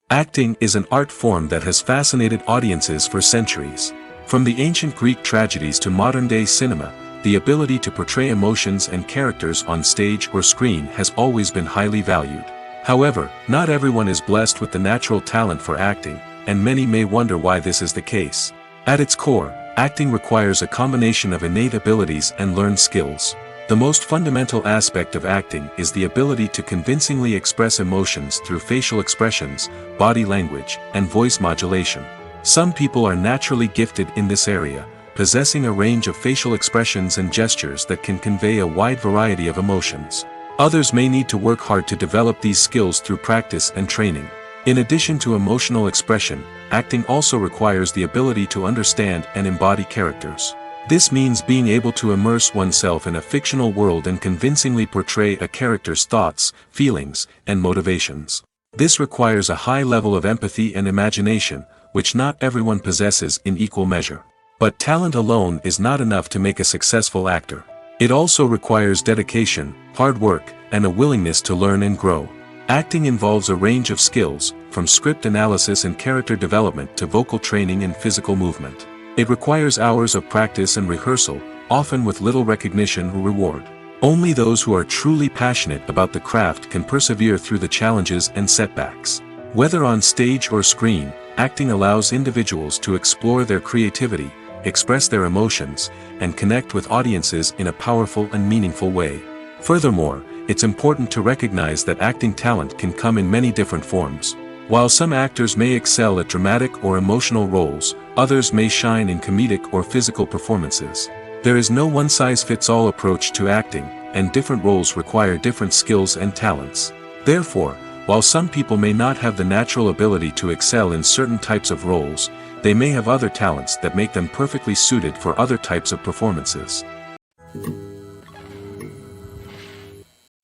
Acting is an art form that has fascinated audiences for centuries. From the ancient Greek tragedies to modern-day cinema, the ability to portray emotions and characters on stage or screen has always been highly valued. However, not everyone is blessed with the natural talent for acting, and many may wonder why this is the case. At its core, acting requires a combination of innate abilities and learned skills. The most fundamental aspect of acting is the ability to convincingly express emotions through facial expressions, body language, and voice modulation. Some people are naturally gifted in this area, possessing a range of facial expressions and gestures that can convey a wide variety of emotions. Others may need to work hard to develop these skills through practice and training. In addition to emotional expression, acting also requires the ability to understand and embody characters. This means being able to immerse oneself in a fictional world and convincingly portray a character's thoughts, feelings, and motivations. This requires a high level of empathy and imagination, which not everyone possesses in equal measure. But talent alone is not enough to make a successful actor. It also requires dedication, hard work, and a willingness to learn and grow. Acting involves a range of skills, from script analysis and character development to vocal training and physical movement. It requires hours of practice and rehearsal, often with little recognition or reward. Only those who are truly passionate about the craft can persevere through the challenges and setbacks. Whether on stage or screen, acting allows individuals to explore their creativity, express their emotions, and connect with audiences in a powerful and meaningful way. Furthermore, it's important to recognize that acting talent can come in many different forms. While some actors may excel at dramatic or emotional roles, others may shine in comedic or physical performances. There is no one-size-fits-all approach to acting, and different roles require different skills and talents. Therefore, while some people may not have the natural ability to excel in certain types of roles, they may have other talents that make them perfectly suited for other types of performances.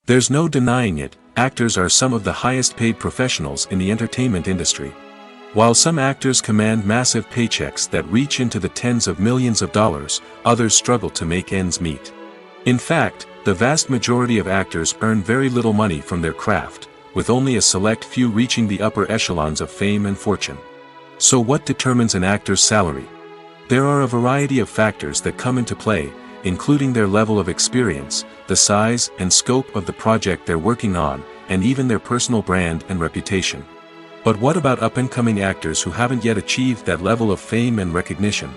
There's no denying it, actors are some of the highest paid professionals in the entertainment industry. While some actors command massive paychecks that reach into the tens of millions of dollars, others struggle to make ends meet. In fact, the vast majority of actors earn very little money from their craft, with only a select few reaching the upper echelons of fame and fortune. So what determines an actor's salary? There are a variety of factors that come into play, including their level of experience, the size and scope of the project they're working on, and even their personal brand and reputation. But what about up-and-coming actors who haven't yet achieved that level of fame and recognition?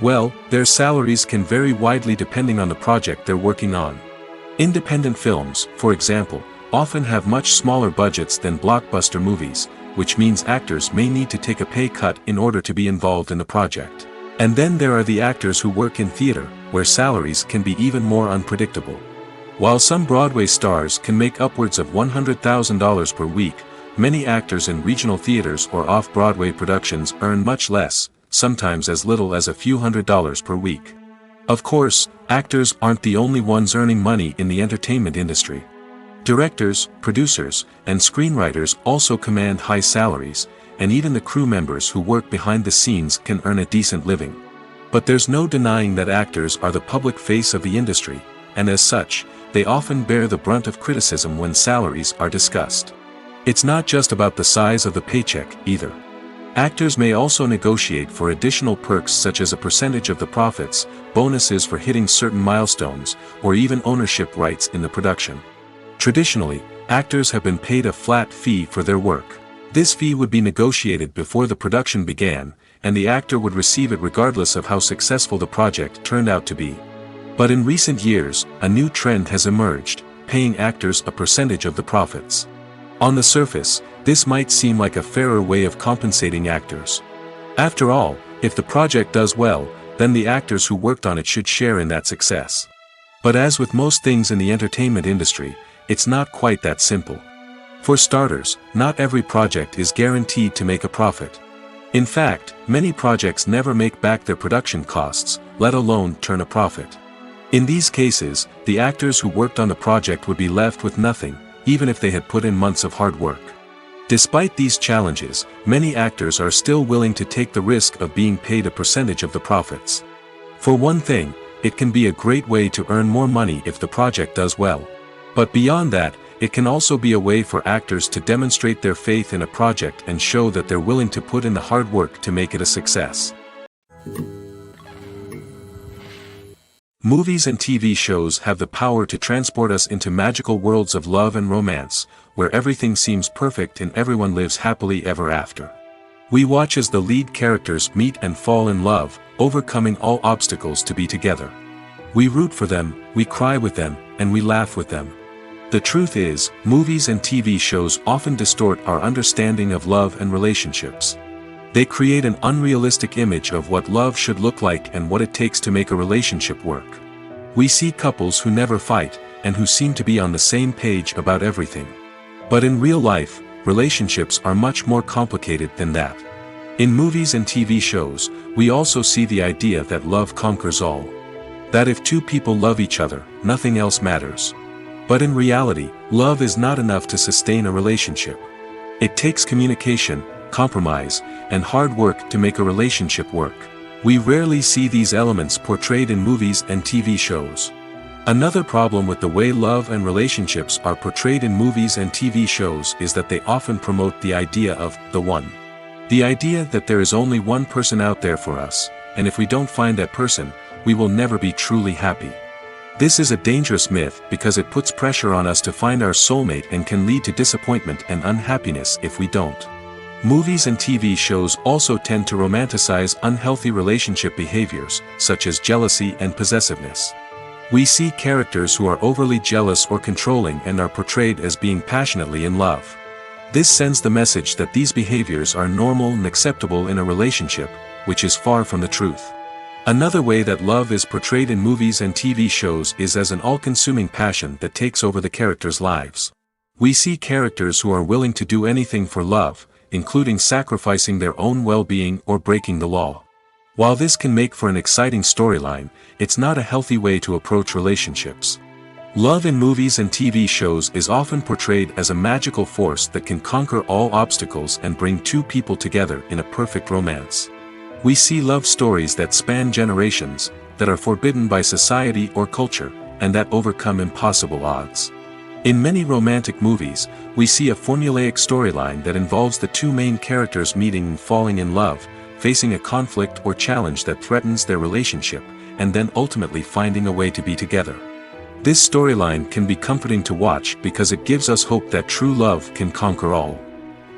Well, their salaries can vary widely depending on the project they're working on. Independent films, for example, often have much smaller budgets than blockbuster movies, which means actors may need to take a pay cut in order to be involved in the project. And then there are the actors who work in theater, where salaries can be even more unpredictable. While some Broadway stars can make upwards of $100,000 per week, many actors in regional theaters or off-Broadway productions earn much less, sometimes as little as a few $100s per week. Of course, actors aren't the only ones earning money in the entertainment industry. Directors, producers, and screenwriters also command high salaries, and even the crew members who work behind the scenes can earn a decent living. But there's no denying that actors are the public face of the industry, and as such, they often bear the brunt of criticism when salaries are discussed. It's not just about the size of the paycheck, either. Actors may also negotiate for additional perks such as a percentage of the profits, bonuses for hitting certain milestones, or even ownership rights in the production. Traditionally, actors have been paid a flat fee for their work. This fee would be negotiated before the production began, and the actor would receive it regardless of how successful the project turned out to be. But in recent years, a new trend has emerged, paying actors a percentage of the profits. On the surface, this might seem like a fairer way of compensating actors. After all, if the project does well, then the actors who worked on it should share in that success. But as with most things in the entertainment industry, it's not quite that simple. For starters, not every project is guaranteed to make a profit. In fact, many projects never make back their production costs, let alone turn a profit. In these cases, the actors who worked on the project would be left with nothing, even if they had put in months of hard work. Despite these challenges, many actors are still willing to take the risk of being paid a percentage of the profits. For one thing, it can be a great way to earn more money if the project does well. But beyond that, it can also be a way for actors to demonstrate their faith in a project and show that they're willing to put in the hard work to make it a success. Movies and TV shows have the power to transport us into magical worlds of love and romance, where everything seems perfect and everyone lives happily ever after. We watch as the lead characters meet and fall in love, overcoming all obstacles to be together. We root for them, we cry with them, and we laugh with them. The truth is, movies and TV shows often distort our understanding of love and relationships. They create an unrealistic image of what love should look like and what it takes to make a relationship work. We see couples who never fight, and who seem to be on the same page about everything. But in real life, relationships are much more complicated than that. In movies and TV shows, we also see the idea that love conquers all. That if two people love each other, nothing else matters. But in reality, love is not enough to sustain a relationship. It takes communication, compromise, and hard work to make a relationship work. We rarely see these elements portrayed in movies and TV shows. Another problem with the way love and relationships are portrayed in movies and TV shows is that they often promote the idea of the one. The idea that there is only one person out there for us, and if we don't find that person, we will never be truly happy. This is a dangerous myth because it puts pressure on us to find our soulmate and can lead to disappointment and unhappiness if we don't. Movies and TV shows also tend to romanticize unhealthy relationship behaviors, such as jealousy and possessiveness. We see characters who are overly jealous or controlling and are portrayed as being passionately in love. This sends the message that these behaviors are normal and acceptable in a relationship, which is far from the truth. Another way that love is portrayed in movies and TV shows is as an all-consuming passion that takes over the characters' lives. We see characters who are willing to do anything for love, including sacrificing their own well-being or breaking the law. While this can make for an exciting storyline, it's not a healthy way to approach relationships. Love in movies and TV shows is often portrayed as a magical force that can conquer all obstacles and bring two people together in a perfect romance. We see love stories that span generations, that are forbidden by society or culture, and that overcome impossible odds. In many romantic movies, we see a formulaic storyline that involves the two main characters meeting and falling in love, facing a conflict or challenge that threatens their relationship, and then ultimately finding a way to be together. This storyline can be comforting to watch because it gives us hope that true love can conquer all.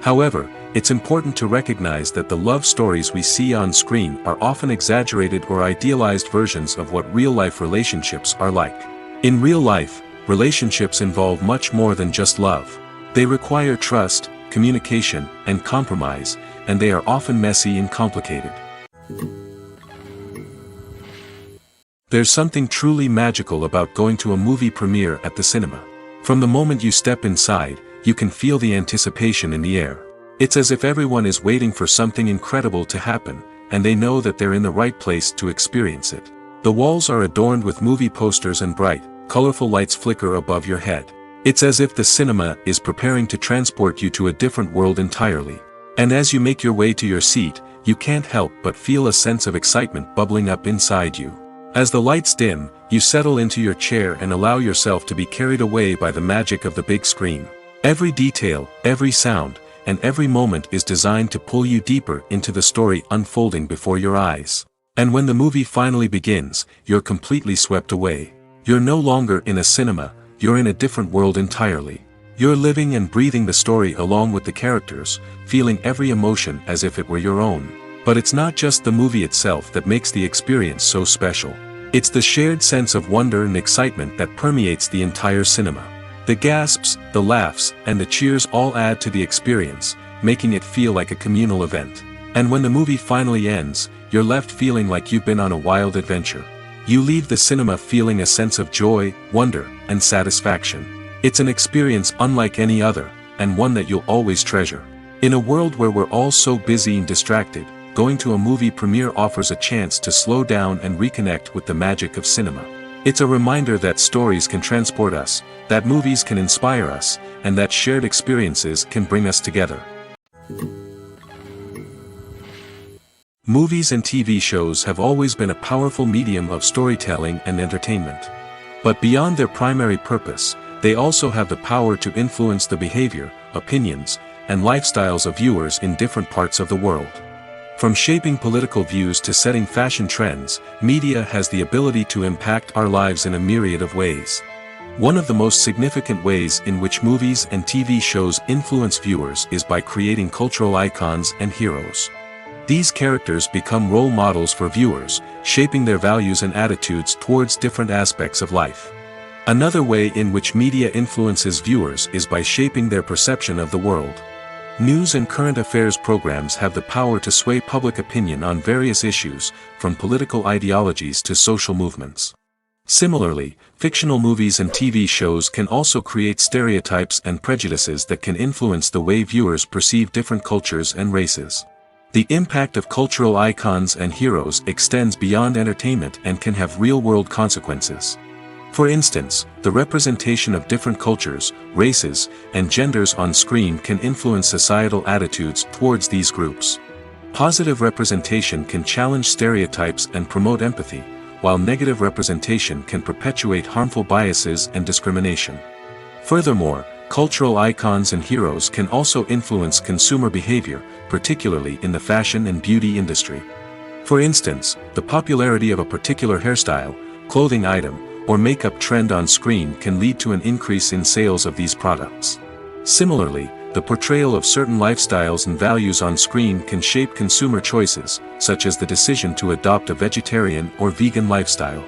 However, it's important to recognize that the love stories we see on screen are often exaggerated or idealized versions of what real-life relationships are like. In real life, relationships involve much more than just love. They require trust, communication, and compromise, and they are often messy and complicated. There's something truly magical about going to a movie premiere at the cinema. From the moment you step inside, you can feel the anticipation in the air. It's as if everyone is waiting for something incredible to happen, and they know that they're in the right place to experience it. The walls are adorned with movie posters and bright, colorful lights flicker above your head. It's as if the cinema is preparing to transport you to a different world entirely. And as you make your way to your seat, you can't help but feel a sense of excitement bubbling up inside you. As the lights dim, you settle into your chair and allow yourself to be carried away by the magic of the big screen. Every detail, every sound, and every moment is designed to pull you deeper into the story unfolding before your eyes. And when the movie finally begins, you're completely swept away. You're no longer in a cinema, you're in a different world entirely. You're living and breathing the story along with the characters, feeling every emotion as if it were your own. But it's not just the movie itself that makes the experience so special. It's the shared sense of wonder and excitement that permeates the entire cinema. The gasps, the laughs, and the cheers all add to the experience, making it feel like a communal event. And when the movie finally ends, you're left feeling like you've been on a wild adventure. You leave the cinema feeling a sense of joy, wonder, and satisfaction. It's an experience unlike any other, and one that you'll always treasure. In a world where we're all so busy and distracted, going to a movie premiere offers a chance to slow down and reconnect with the magic of cinema. It's a reminder that stories can transport us, that movies can inspire us, and that shared experiences can bring us together. Movies and TV shows have always been a powerful medium of storytelling and entertainment. But beyond their primary purpose, they also have the power to influence the behavior, opinions, and lifestyles of viewers in different parts of the world. From shaping political views to setting fashion trends, media has the ability to impact our lives in a myriad of ways. One of the most significant ways in which movies and TV shows influence viewers is by creating cultural icons and heroes. These characters become role models for viewers, shaping their values and attitudes towards different aspects of life. Another way in which media influences viewers is by shaping their perception of the world. News and current affairs programs have the power to sway public opinion on various issues, from political ideologies to social movements. Similarly, fictional movies and TV shows can also create stereotypes and prejudices that can influence the way viewers perceive different cultures and races. The impact of cultural icons and heroes extends beyond entertainment and can have real-world consequences. For instance, the representation of different cultures, races, and genders on screen can influence societal attitudes towards these groups. Positive representation can challenge stereotypes and promote empathy, while negative representation can perpetuate harmful biases and discrimination. Furthermore, cultural icons and heroes can also influence consumer behavior, particularly in the fashion and beauty industry. For instance, the popularity of a particular hairstyle, clothing item, or makeup trend on screen can lead to an increase in sales of these products. Similarly, the portrayal of certain lifestyles and values on screen can shape consumer choices, such as the decision to adopt a vegetarian or vegan lifestyle.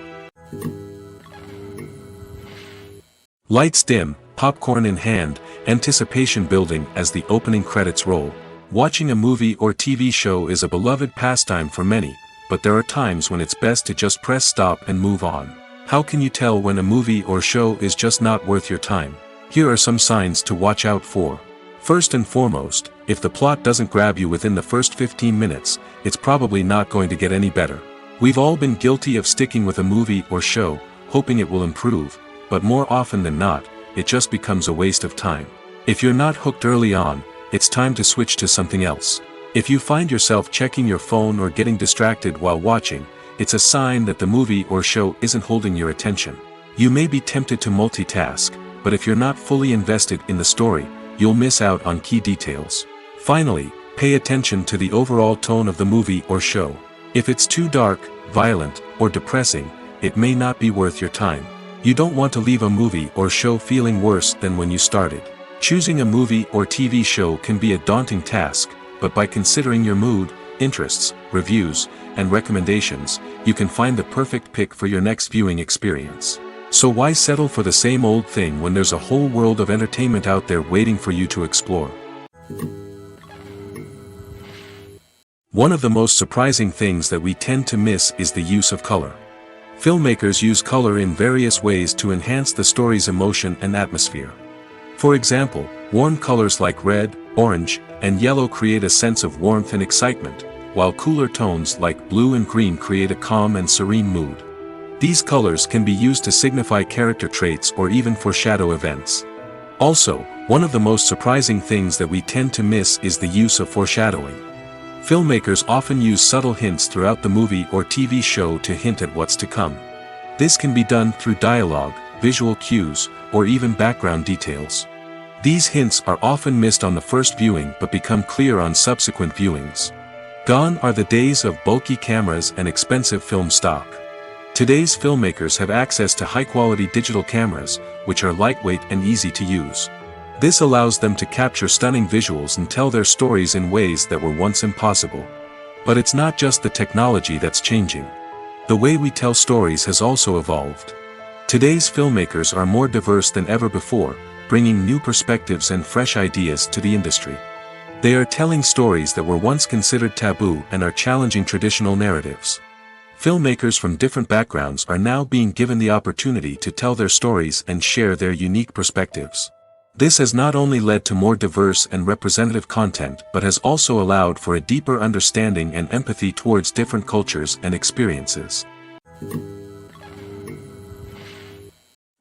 Lights dim, popcorn in hand, anticipation building as the opening credits roll. Watching a movie or TV show is a beloved pastime for many, but there are times when it's best to just press stop and move on. How can you tell when a movie or show is just not worth your time? Here are some signs to watch out for. First and foremost, if the plot doesn't grab you within the first 15 minutes, it's probably not going to get any better. We've all been guilty of sticking with a movie or show, hoping it will improve, but more often than not, it just becomes a waste of time. If you're not hooked early on, it's time to switch to something else. If you find yourself checking your phone or getting distracted while watching, it's a sign that the movie or show isn't holding your attention. You may be tempted to multitask, but if you're not fully invested in the story, you'll miss out on key details. Finally, pay attention to the overall tone of the movie or show. If it's too dark, violent, or depressing, it may not be worth your time. You don't want to leave a movie or show feeling worse than when you started. Choosing a movie or TV show can be a daunting task, but by considering your mood, interests, reviews, and recommendations, you can find the perfect pick for your next viewing experience. So why settle for the same old thing when there's a whole world of entertainment out there waiting for you to explore? One of the most surprising things that we tend to miss is the use of color. Filmmakers use color in various ways to enhance the story's emotion and atmosphere. For example, warm colors like red, orange, and yellow create a sense of warmth and excitement, while cooler tones like blue and green create a calm and serene mood. These colors can be used to signify character traits or even foreshadow events. Also, one of the most surprising things that we tend to miss is the use of foreshadowing. Filmmakers often use subtle hints throughout the movie or TV show to hint at what's to come. This can be done through dialogue, visual cues, or even background details. These hints are often missed on the first viewing but become clear on subsequent viewings. Gone are the days of bulky cameras and expensive film stock. Today's filmmakers have access to high-quality digital cameras, which are lightweight and easy to use. This allows them to capture stunning visuals and tell their stories in ways that were once impossible. But it's not just the technology that's changing. The way we tell stories has also evolved. Today's filmmakers are more diverse than ever before, bringing new perspectives and fresh ideas to the industry. They are telling stories that were once considered taboo and are challenging traditional narratives. Filmmakers from different backgrounds are now being given the opportunity to tell their stories and share their unique perspectives. This has not only led to more diverse and representative content but has also allowed for a deeper understanding and empathy towards different cultures and experiences.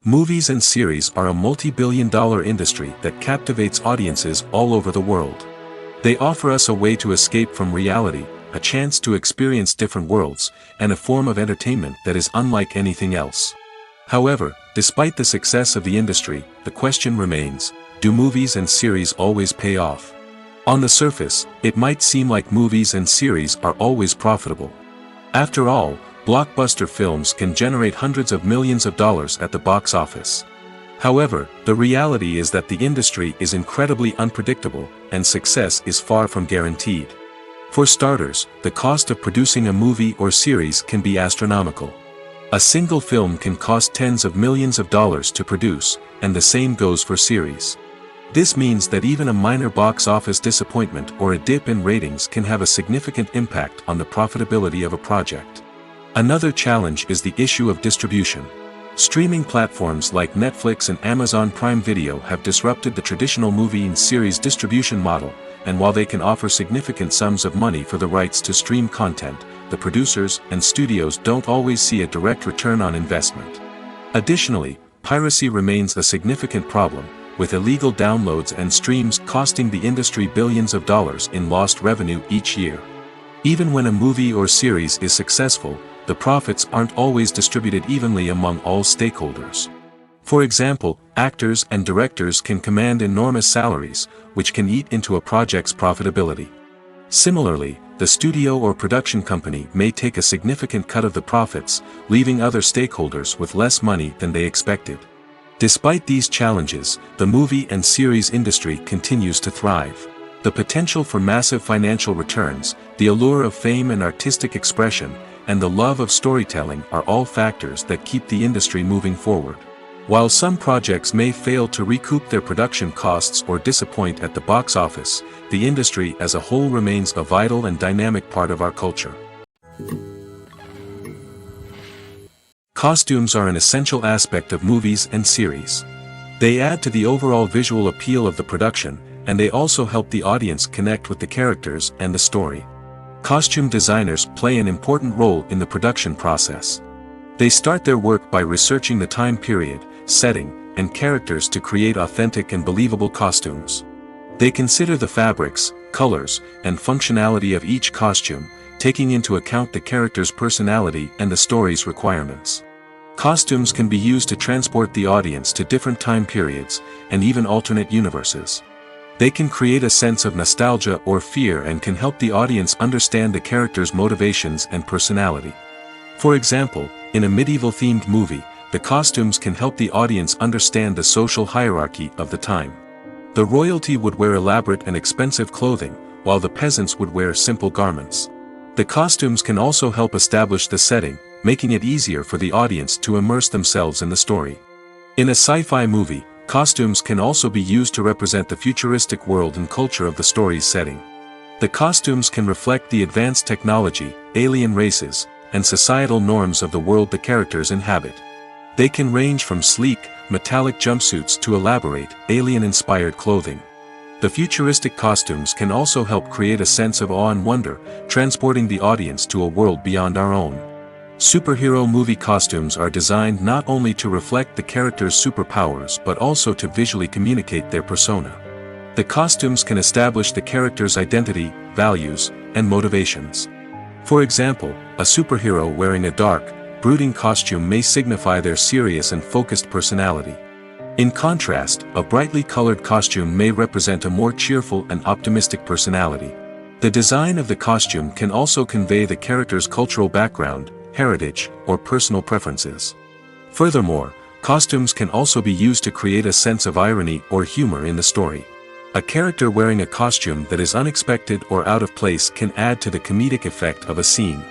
Movies and series are a multi-billion-dollar industry that captivates audiences all over the world. They offer us a way to escape from reality, a chance to experience different worlds, and a form of entertainment that is unlike anything else. However, despite the success of the industry, the question remains, do movies and series always pay off? On the surface, it might seem like movies and series are always profitable. After all, blockbuster films can generate hundreds of millions of dollars at the box office. However, the reality is that the industry is incredibly unpredictable, and success is far from guaranteed. For starters, the cost of producing a movie or series can be astronomical. A single film can cost tens of millions of dollars to produce, and the same goes for series. This means that even a minor box office disappointment or a dip in ratings can have a significant impact on the profitability of a project. Another challenge is the issue of distribution. Streaming platforms like Netflix and Amazon Prime Video have disrupted the traditional movie and series distribution model, and while they can offer significant sums of money for the rights to stream content, the producers and studios don't always see a direct return on investment. Additionally, piracy remains a significant problem, with illegal downloads and streams costing the industry billions of dollars in lost revenue each year. Even when a movie or series is successful, the profits aren't always distributed evenly among all stakeholders. For example, actors and directors can command enormous salaries, which can eat into a project's profitability. Similarly, the studio or production company may take a significant cut of the profits, leaving other stakeholders with less money than they expected. Despite these challenges, the movie and series industry continues to thrive. The potential for massive financial returns, the allure of fame and artistic expression, and the love of storytelling are all factors that keep the industry moving forward. While some projects may fail to recoup their production costs or disappoint at the box office, the industry as a whole remains a vital and dynamic part of our culture. Costumes are an essential aspect of movies and series. They add to the overall visual appeal of the production, and they also help the audience connect with the characters and the story. Costume designers play an important role in the production process. They start their work by researching the time period, setting, and characters to create authentic and believable costumes. They consider the fabrics, colors, and functionality of each costume, taking into account the character's personality and the story's requirements. Costumes can be used to transport the audience to different time periods, and even alternate universes. They can create a sense of nostalgia or fear and can help the audience understand the character's motivations and personality. For example, in a medieval-themed movie, the costumes can help the audience understand the social hierarchy of the time. The royalty would wear elaborate and expensive clothing, while the peasants would wear simple garments. The costumes can also help establish the setting, making it easier for the audience to immerse themselves in the story. In a sci-fi movie, costumes can also be used to represent the futuristic world and culture of the story's setting. The costumes can reflect the advanced technology, alien races, and societal norms of the world the characters inhabit. They can range from sleek, metallic jumpsuits to elaborate, alien-inspired clothing. The futuristic costumes can also help create a sense of awe and wonder, transporting the audience to a world beyond our own. Superhero movie costumes are designed not only to reflect the character's superpowers but also to visually communicate their persona. The costumes can establish the character's identity, values, and motivations. For example, a superhero wearing a dark, brooding costume may signify their serious and focused personality. In contrast, a brightly colored costume may represent a more cheerful and optimistic personality. The design of the costume can also convey the character's cultural background, heritage, or personal preferences. Furthermore, costumes can also be used to create a sense of irony or humor in the story. A character wearing a costume that is unexpected or out of place can add to the comedic effect of a scene.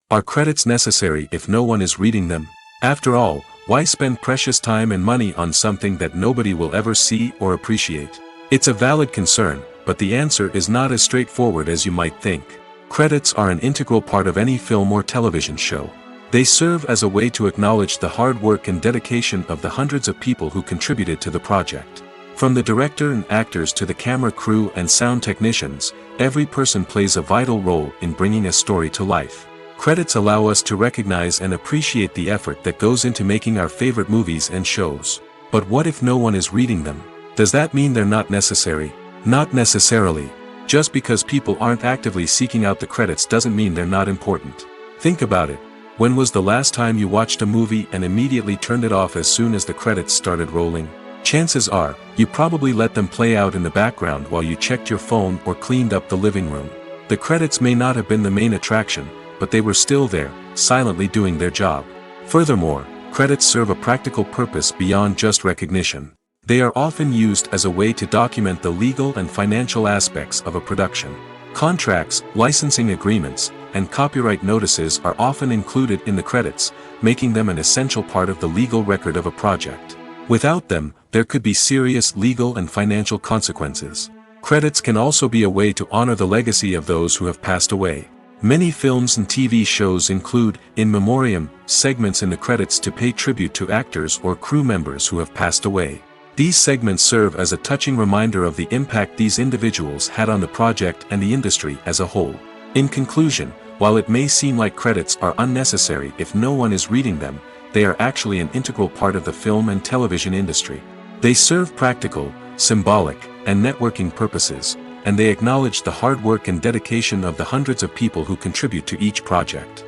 Are credits necessary if no one is reading them? After all, why spend precious time and money on something that nobody will ever see or appreciate? It's a valid concern, but the answer is not as straightforward as you might think. Credits are an integral part of any film or television show. They serve as a way to acknowledge the hard work and dedication of the hundreds of people who contributed to the project. From the director and actors to the camera crew and sound technicians, every person plays a vital role in bringing a story to life. Credits allow us to recognize and appreciate the effort that goes into making our favorite movies and shows. But what if no one is reading them? Does that mean they're not necessary? Not necessarily. Just because people aren't actively seeking out the credits doesn't mean they're not important. Think about it. When was the last time you watched a movie and immediately turned it off as soon as the credits started rolling? Chances are, you probably let them play out in the background while you checked your phone or cleaned up the living room. The credits may not have been the main attraction, but they were still there, silently doing their job. Furthermore, credits serve a practical purpose beyond just recognition. They are often used as a way to document the legal and financial aspects of a production. Contracts, licensing agreements, and copyright notices are often included in the credits, making them an essential part of the legal record of a project. Without them, there could be serious legal and financial consequences. Credits can also be a way to honor the legacy of those who have passed away. Many films and TV shows include, in memoriam, segments in the credits to pay tribute to actors or crew members who have passed away. These segments serve as a touching reminder of the impact these individuals had on the project and the industry as a whole. In conclusion, while it may seem like credits are unnecessary if no one is reading them, they are actually an integral part of the film and television industry. They serve practical, symbolic, and networking purposes, and they acknowledge the hard work and dedication of the hundreds of people who contribute to each project.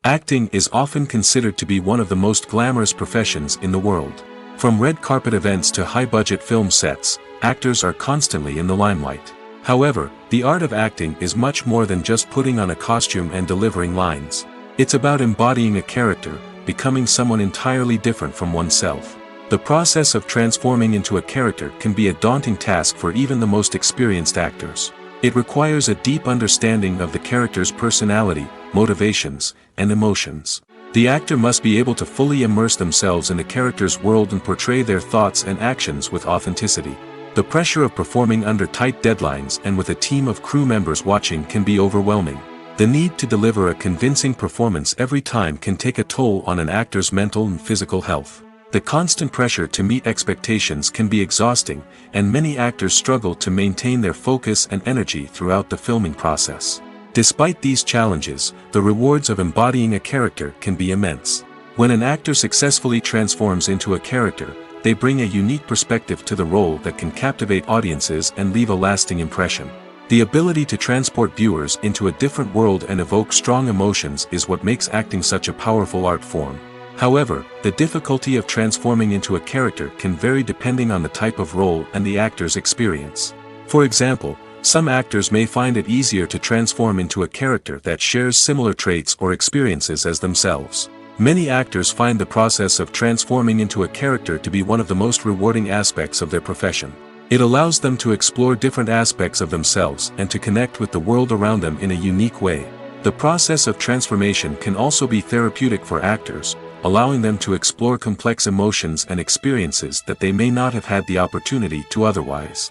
Acting is often considered to be one of the most glamorous professions in the world. From red carpet events to high-budget film sets, actors are constantly in the limelight. However, the art of acting is much more than just putting on a costume and delivering lines. It's about embodying a character, becoming someone entirely different from oneself. The process of transforming into a character can be a daunting task for even the most experienced actors. It requires a deep understanding of the character's personality, motivations, and emotions. The actor must be able to fully immerse themselves in the character's world and portray their thoughts and actions with authenticity. The pressure of performing under tight deadlines and with a team of crew members watching can be overwhelming. The need to deliver a convincing performance every time can take a toll on an actor's mental and physical health. The constant pressure to meet expectations can be exhausting, and many actors struggle to maintain their focus and energy throughout the filming process. Despite these challenges, the rewards of embodying a character can be immense. When an actor successfully transforms into a character, they bring a unique perspective to the role that can captivate audiences and leave a lasting impression. The ability to transport viewers into a different world and evoke strong emotions is what makes acting such a powerful art form. However, the difficulty of transforming into a character can vary depending on the type of role and the actor's experience. For example, some actors may find it easier to transform into a character that shares similar traits or experiences as themselves. Many actors find the process of transforming into a character to be one of the most rewarding aspects of their profession. It allows them to explore different aspects of themselves and to connect with the world around them in a unique way. The process of transformation can also be therapeutic for actors, allowing them to explore complex emotions and experiences that they may not have had the opportunity to otherwise.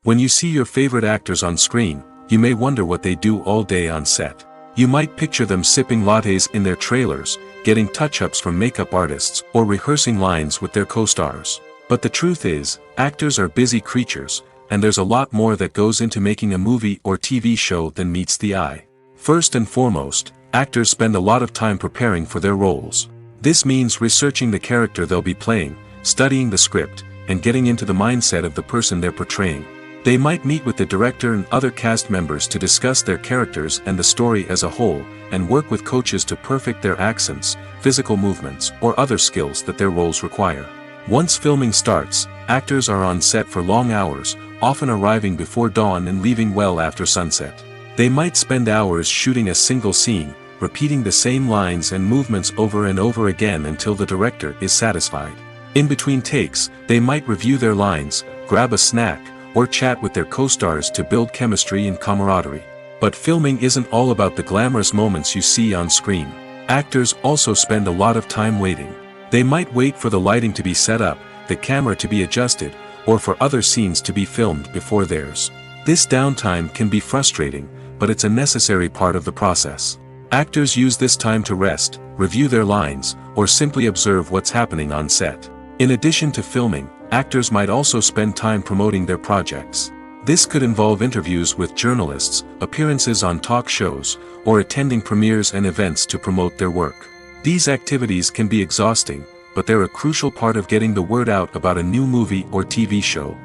When you see your favorite actors on screen, you may wonder what they do all day on set. You might picture them sipping lattes in their trailers, getting touch-ups from makeup artists, or rehearsing lines with their co-stars. But the truth is, actors are busy creatures, and there's a lot more that goes into making a movie or TV show than meets the eye. First and foremost, actors spend a lot of time preparing for their roles. This means researching the character they'll be playing, studying the script, and getting into the mindset of the person they're portraying. They might meet with the director and other cast members to discuss their characters and the story as a whole, and work with coaches to perfect their accents, physical movements, or other skills that their roles require. Once filming starts, actors are on set for long hours, often arriving before dawn and leaving well after sunset. They might spend hours shooting a single scene, repeating the same lines and movements over and over again until the director is satisfied. In between takes, they might review their lines, grab a snack, or chat with their co-stars to build chemistry and camaraderie. But filming isn't all about the glamorous moments you see on screen. Actors also spend a lot of time waiting. They might wait for the lighting to be set up, the camera to be adjusted, or for other scenes to be filmed before theirs. This downtime can be frustrating, but it's a necessary part of the process. Actors use this time to rest, review their lines, or simply observe what's happening on set. In addition to filming, actors might also spend time promoting their projects. This could involve interviews with journalists, appearances on talk shows, or attending premieres and events to promote their work. These activities can be exhausting, but they're a crucial part of getting the word out about a new movie or TV show.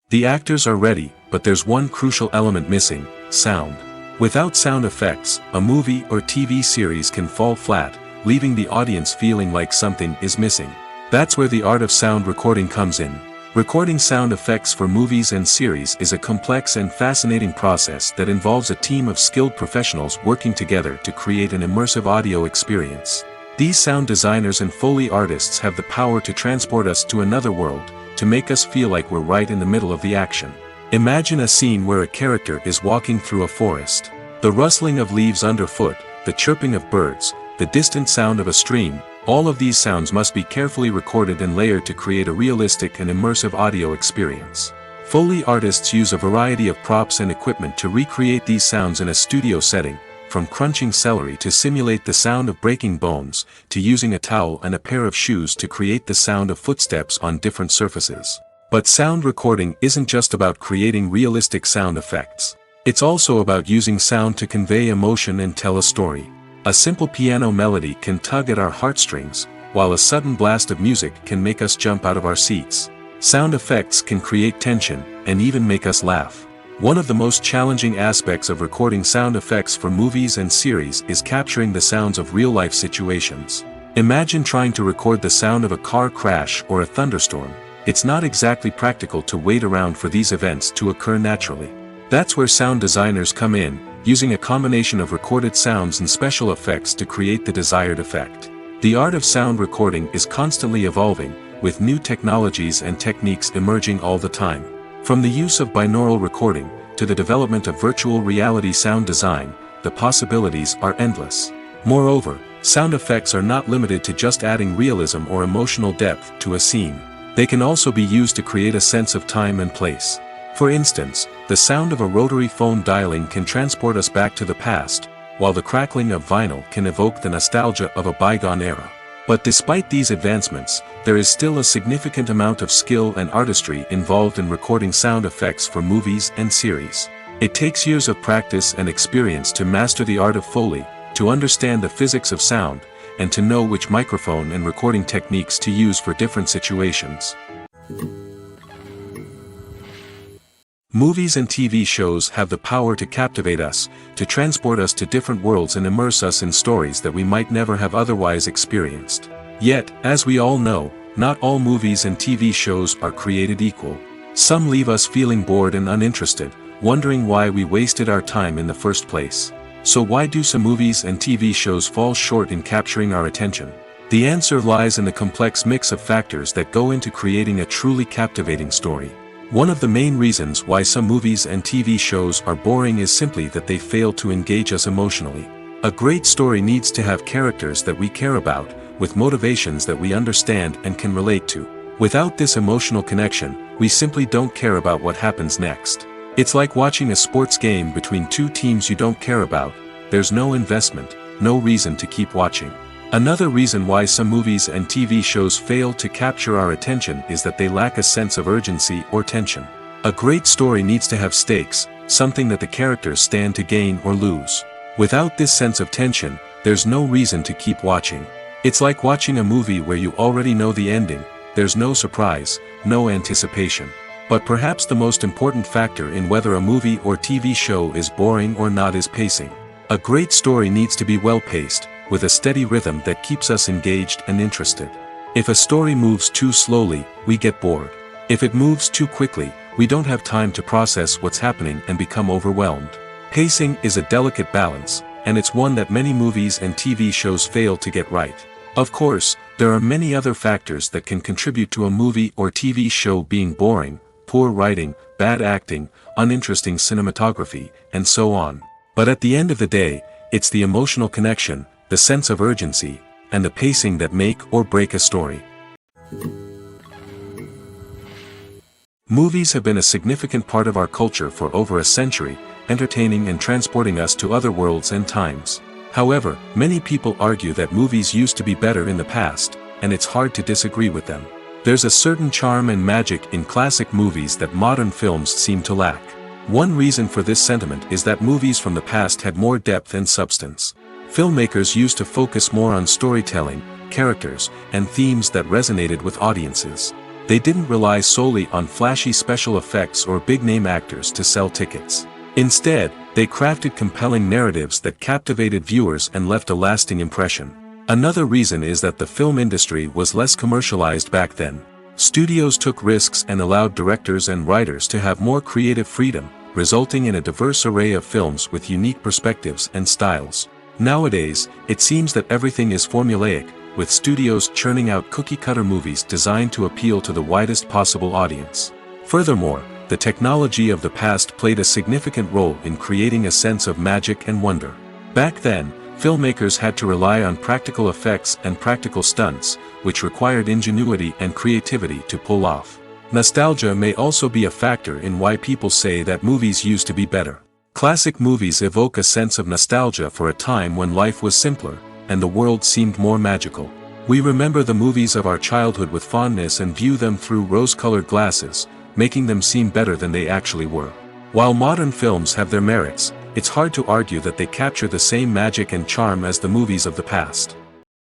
The actors are ready, but there's one crucial element missing: sound. Without sound effects, a movie or TV series can fall flat, leaving the audience feeling like something is missing. That's where the art of sound recording comes in. Recording sound effects for movies and series is a complex and fascinating process that involves a team of skilled professionals working together to create an immersive audio experience. These sound designers and Foley artists have the power to transport us to another world, to make us feel like we're right in the middle of the action. Imagine a scene where a character is walking through a forest. The rustling of leaves underfoot, the chirping of birds, the distant sound of a stream, all of these sounds must be carefully recorded and layered to create a realistic and immersive audio experience. Foley artists use a variety of props and equipment to recreate these sounds in a studio setting, from crunching celery to simulate the sound of breaking bones, to using a towel and a pair of shoes to create the sound of footsteps on different surfaces. But sound recording isn't just about creating realistic sound effects. It's also about using sound to convey emotion and tell a story. A simple piano melody can tug at our heartstrings, while a sudden blast of music can make us jump out of our seats. Sound effects can create tension, and even make us laugh. One of the most challenging aspects of recording sound effects for movies and series is capturing the sounds of real-life situations. Imagine trying to record the sound of a car crash or a thunderstorm. It's not exactly practical to wait around for these events to occur naturally. That's where sound designers come in, using a combination of recorded sounds and special effects to create the desired effect. The art of sound recording is constantly evolving, with new technologies and techniques emerging all the time. From the use of binaural recording, to the development of virtual reality sound design, the possibilities are endless. Moreover, sound effects are not limited to just adding realism or emotional depth to a scene. They can also be used to create a sense of time and place. For instance, the sound of a rotary phone dialing can transport us back to the past, while the crackling of vinyl can evoke the nostalgia of a bygone era. But despite these advancements, there is still a significant amount of skill and artistry involved in recording sound effects for movies and series. It takes years of practice and experience to master the art of Foley, to understand the physics of sound, and to know which microphone and recording techniques to use for different situations. Movies and TV shows have the power to captivate us, to transport us to different worlds and immerse us in stories that we might never have otherwise experienced. Yet, as we all know, not all movies and TV shows are created equal. Some leave us feeling bored and uninterested, wondering why we wasted our time in the first place. So why do some movies and TV shows fall short in capturing our attention? The answer lies in the complex mix of factors that go into creating a truly captivating story. One of the main reasons why some movies and TV shows are boring is simply that they fail to engage us emotionally. A great story needs to have characters that we care about, with motivations that we understand and can relate to. Without this emotional connection, we simply don't care about what happens next. It's like watching a sports game between two teams you don't care about. There's no investment, no reason to keep watching. Another reason why some movies and TV shows fail to capture our attention is that they lack a sense of urgency or tension. A great story needs to have stakes, something that the characters stand to gain or lose. Without this sense of tension, there's no reason to keep watching. It's like watching a movie where you already know the ending. There's no surprise, no anticipation. But perhaps the most important factor in whether a movie or TV show is boring or not is pacing. A great story needs to be well-paced, with a steady rhythm that keeps us engaged and interested. If a story moves too slowly, we get bored. If it moves too quickly, we don't have time to process what's happening and become overwhelmed. Pacing is a delicate balance, and it's one that many movies and TV shows fail to get right. Of course, there are many other factors that can contribute to a movie or TV show being boring: poor writing, bad acting, uninteresting cinematography, and so on. But at the end of the day, it's the emotional connection, the sense of urgency, and the pacing that make or break a story. Movies have been a significant part of our culture for over a century, entertaining and transporting us to other worlds and times. However, many people argue that movies used to be better in the past, and it's hard to disagree with them. There's a certain charm and magic in classic movies that modern films seem to lack. One reason for this sentiment is that movies from the past had more depth and substance. Filmmakers used to focus more on storytelling, characters, and themes that resonated with audiences. They didn't rely solely on flashy special effects or big-name actors to sell tickets. Instead, they crafted compelling narratives that captivated viewers and left a lasting impression. Another reason is that the film industry was less commercialized back then. Studios took risks and allowed directors and writers to have more creative freedom, resulting in a diverse array of films with unique perspectives and styles. Nowadays, it seems that everything is formulaic, with studios churning out cookie-cutter movies designed to appeal to the widest possible audience. Furthermore, the technology of the past played a significant role in creating a sense of magic and wonder. Back then, filmmakers had to rely on practical effects and practical stunts, which required ingenuity and creativity to pull off. Nostalgia may also be a factor in why people say that movies used to be better. Classic movies evoke a sense of nostalgia for a time when life was simpler, and the world seemed more magical. We remember the movies of our childhood with fondness and view them through rose-colored glasses, making them seem better than they actually were. While modern films have their merits, it's hard to argue that they capture the same magic and charm as the movies of the past.